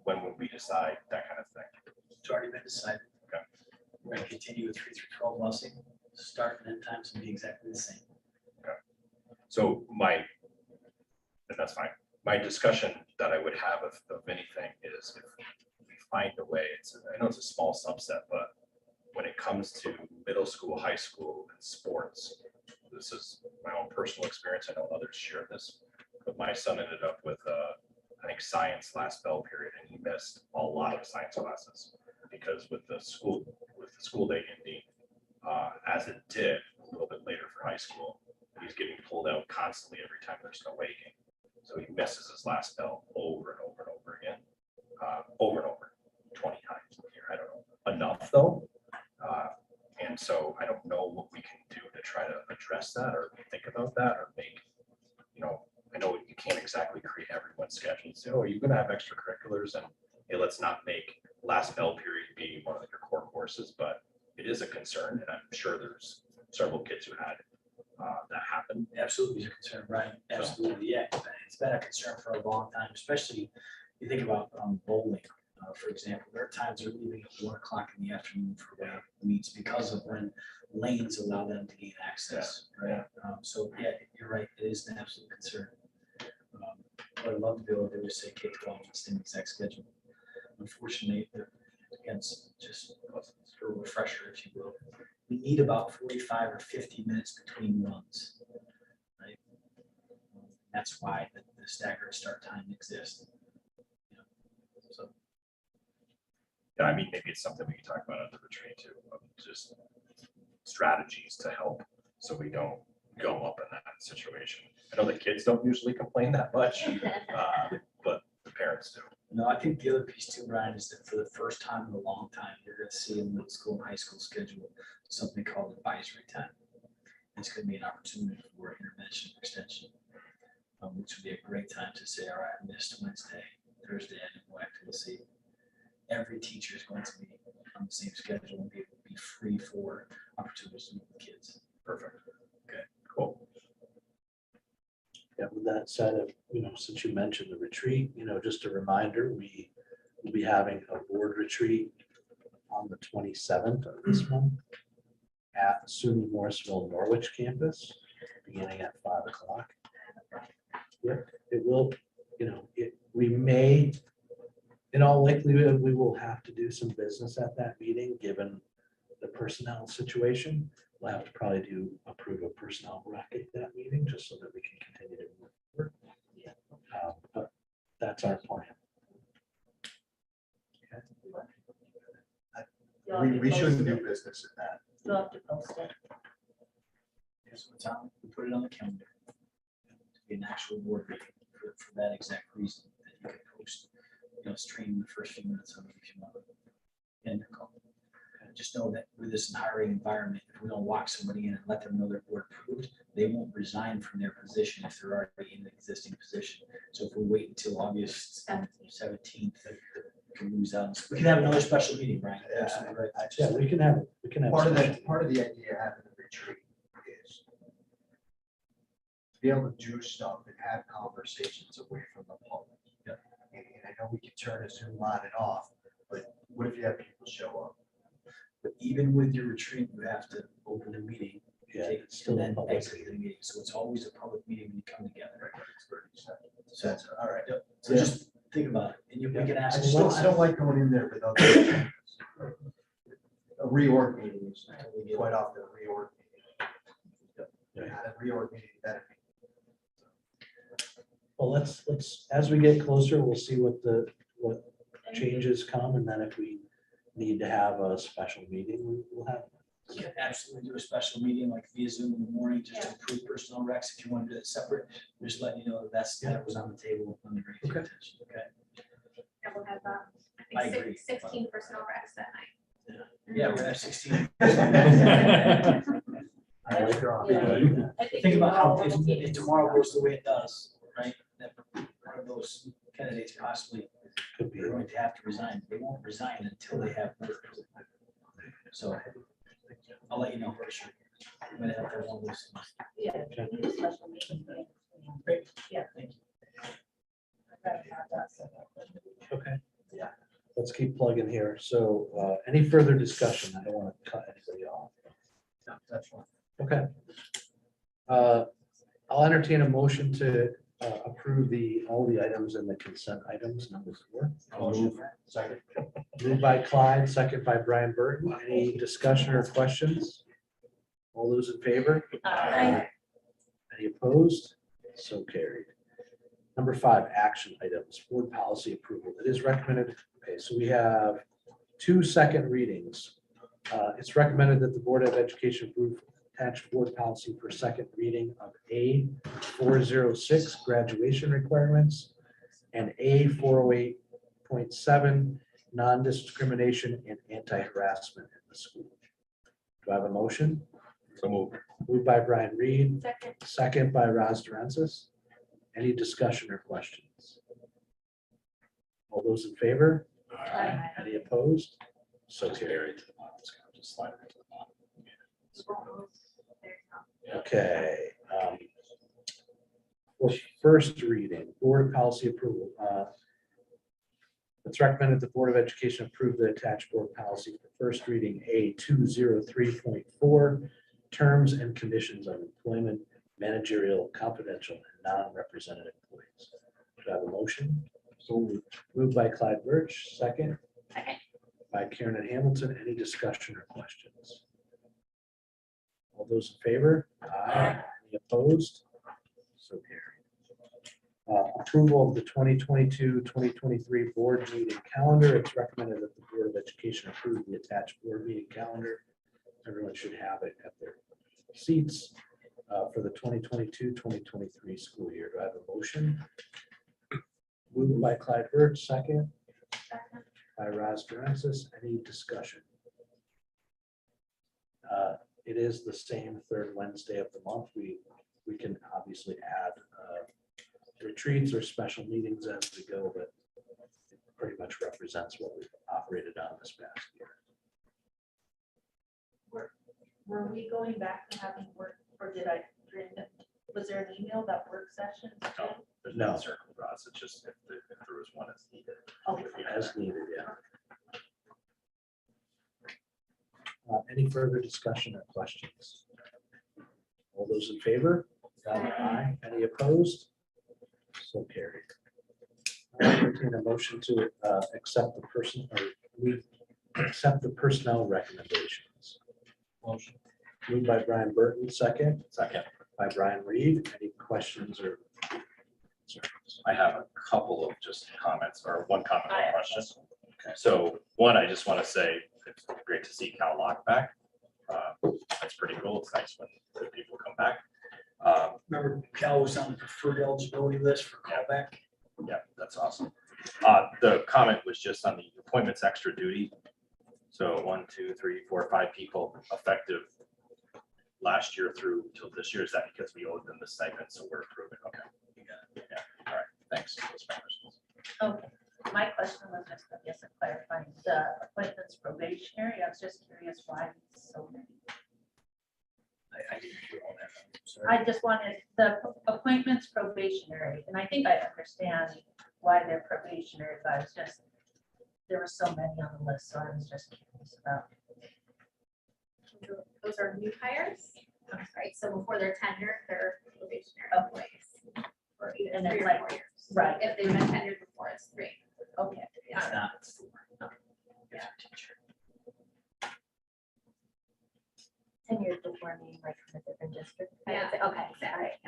When would we decide that kind of thing? It's already been decided. Okay. We're gonna continue with 3 through 12 busing, start and end times will be exactly the same. So and that's fine. My discussion that I would have of anything is if we find a way, I know it's a small subset, but when it comes to middle school, high school and sports, this is my own personal experience. I know others share this, but my son ended up with, I think science last bell period, and he missed a lot of science classes because with the school day ending, as it did a little bit later for high school, he's getting pulled out constantly every time there's no waking. So he misses his last bell over and over and over again, over and over, 20 times a year. I don't know, enough though. And so I don't know what we can do to try to address that or think about that or make, I know you can't exactly create everyone's schedule and say, oh, you're gonna have extracurriculars and hey, let's not make last bell period be one of your core courses, but it is a concern and I'm sure there's several kids who had that happen. Absolutely, is a concern, Brian. Absolutely, yeah. It's been a concern for a long time, especially you think about bowling, for example. There are times they're leaving at 1 o'clock in the afternoon for meets because of when lanes allow them to gain access, right? So yeah, you're right. It is an absolute concern. What I'd love to be able to do is say K-12 in the same exact schedule. Unfortunately, again, just for a refresher, if you will, we need about 45 or 50 minutes between runs, right? That's why the staggered start time exists. So Yeah, I mean, maybe it's something we can talk about at the retreat too, of just strategies to help so we don't go up in that situation. I know the kids don't usually complain that much, but the parents do. no, I think the other piece too, Brian, is that for the first time in a long time, you're going to see in middle school and high school schedule something called advisory time. It's going to be an opportunity for intervention extension, which would be a great time to say, all right, I missed Wednesday, Thursday, I didn't go back to see. Every teacher is going to be on the same schedule and be able to be free for opportunities to meet with kids. Perfect. Okay, cool. Yeah, with that said, since you mentioned the retreat, just a reminder, we will be having a board retreat on the 27th of this month at SUNY Morrisville Norwich campus, beginning at 5 o'clock. Yeah, it will, we may, in all likelihood, we will have to do some business at that meeting, given the personnel situation. We'll have to probably approve a personnel rec at that meeting, just so that we can continue to move forward. But that's our plan. You'll have to We post shouldn't do it. business in that. You'll have to post it. Here's what's on, we put it on the calendar. To be an actual board meeting for that exact reason that you can post, stream the first few minutes of it if you want. And your call. Just know that with this hiring environment, if we don't lock somebody in and let them know they're board approved, they won't resign from their position if they're already in an existing position. So if we wait until August 17th, we can lose out. We can have another special meeting, Brian. Absolutely right. I Yeah, just- we can have it. We can have. Part of special that, part of the idea of having a retreat is to be able to do stuff and have conversations away from the public. Yeah. And I know we can turn a Zoom on and off, but what if you have people show up? But even with your retreat, you have to open the meeting, Yeah, take it's it, still and a then public exit the meeting. So it's always a public meeting when you come together. It's 30 seconds. So that's, all right. So Yeah. just think about it. And we can I ask. just don't, I don't like going in there without. A reorg meeting is quite often a reorg meeting. Not a reorg meeting, better. Well, let's, as we get closer, we'll see what changes come, and then if we need to have a special meeting, we'll have. You can absolutely do a special meeting like via Zoom in the morning, just to approve personnel recs. If you want to do it separate, just letting you know that was on the table. Let me bring it to your Okay. attention, okay? And we'll have, I I agree. think 16 personnel recs that night. Yeah, we're gonna have 16. I like your offer. Yeah. I think Think we about how, all if will be- if tomorrow goes the way it does, right? That one of those candidates possibly Could be. are going to have to resign. They won't resign until they have work. So I'll let you know for sure. I'm gonna have to have one of those things. Yeah, we need a special meeting. Great. Yeah. Thank you. I'd rather have that set up. Okay. Yeah. Let's keep plugging here. So any further discussion? I don't want to cut anybody off. No, that's fine. Okay. I'll entertain a motion to approve all the items in the consent items, number 4. Second. Moved by Clyde, second by Brian Burton. Any discussion or questions? All those in favor? Aye. Any opposed? So carried. Number 5, action items, board policy approval. It is recommended, okay, so we have 2 second readings. It's recommended that the Board of Education approve attached board policy for second reading of A406 graduation requirements and A408.7 non-discrimination and anti-harassment in the school. Do I have a motion? So move. Moved by Brian Reed, Second. second by Roz Durensis. Any discussion or questions? All those in favor? Aye. Any opposed? So Just carried. carry it to the bottom. It's gonna just slide it to the bottom. There's no- Okay. For first reading, board policy approval. It's recommended the Board of Education approve the attached board policy for first reading A203.4, terms and conditions of employment, managerial, confidential, and non-represented employees. Do I have a motion? So moved by Clyde Birch, second Second. by Karen and Hamilton. Any discussion or questions? All those in favor? Aye. Any opposed? So carried. Approval of the 2022-2023 board meeting calendar. It's recommended that the Board of Education approve the attached board meeting calendar. Everyone should have it at their seats for the 2022-2023 school year. Do I have a motion? Moved by Clyde Birch, second Second. by Roz Durensis. Any discussion? It is the same third Wednesday of the month. We can obviously add retreats or special meetings as we go, but it pretty much represents what we've operated on this past year. Were we going back to having work, or was there an email about work sessions? No, there's No. no circle across. It's just if there was one, it's needed. Okay. As needed, yeah. Any further discussion or questions? All those in favor? Aye. Any opposed? So carried. I'll entertain a motion to accept the personnel recommendations. Motion. Moved by Brian Burton, second Second, by Brian Reed. Any questions or concerns? I have a couple of just comments or one comment I or have question. So one, I just want to say, it's great to see Cal Lock back. That's pretty cool. It's nice when good people come back. Remember Cal was on the preferred eligibility list for callback? Yeah, that's awesome. The comment was just on the appointments extra duty. So 1, 2, 3, 4, 5 people effective last year through till this year. Is that because we owed them the stipend? So we're approving. Okay. Yeah. All right. Thanks. Those are my questions. Okay, my question was just, I guess, clarifying the appointments probationary. I was just curious why so many. I didn't hear all that. I'm sorry. I just wanted the appointments probationary, and I think I understand why they're probationary, but I was just, there were so many on the list, so I was just curious about. Those are new hires, right? So before they're tenured, they're probationary employees. For either And then 3 or like- 4 years. right. If they've been tenured before, it's 3. Okay, It's not for, it's a teacher. Tenured before me, like from a different district. Yeah, Okay, all exactly, right.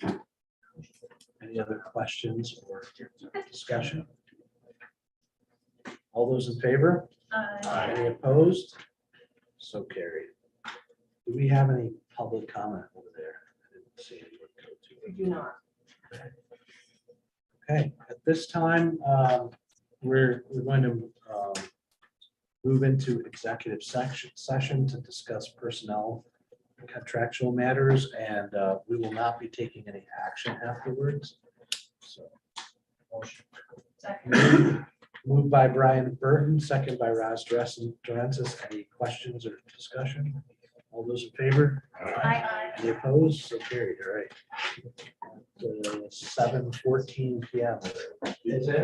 yes. Any other questions or discussion? All those in favor? Any opposed? So carried. Do we have any public comment over there? I didn't see anyone go to. We do not. Okay, at this time, we're going to move into executive session to discuss personnel and contractual matters, and we will not be taking any action afterwards. So, moved by Brian Burton, second by Roz Durensis. Any questions or discussion? All those in favor? Aye. Any opposed? So carried, all right. 7:14 PM. Is it?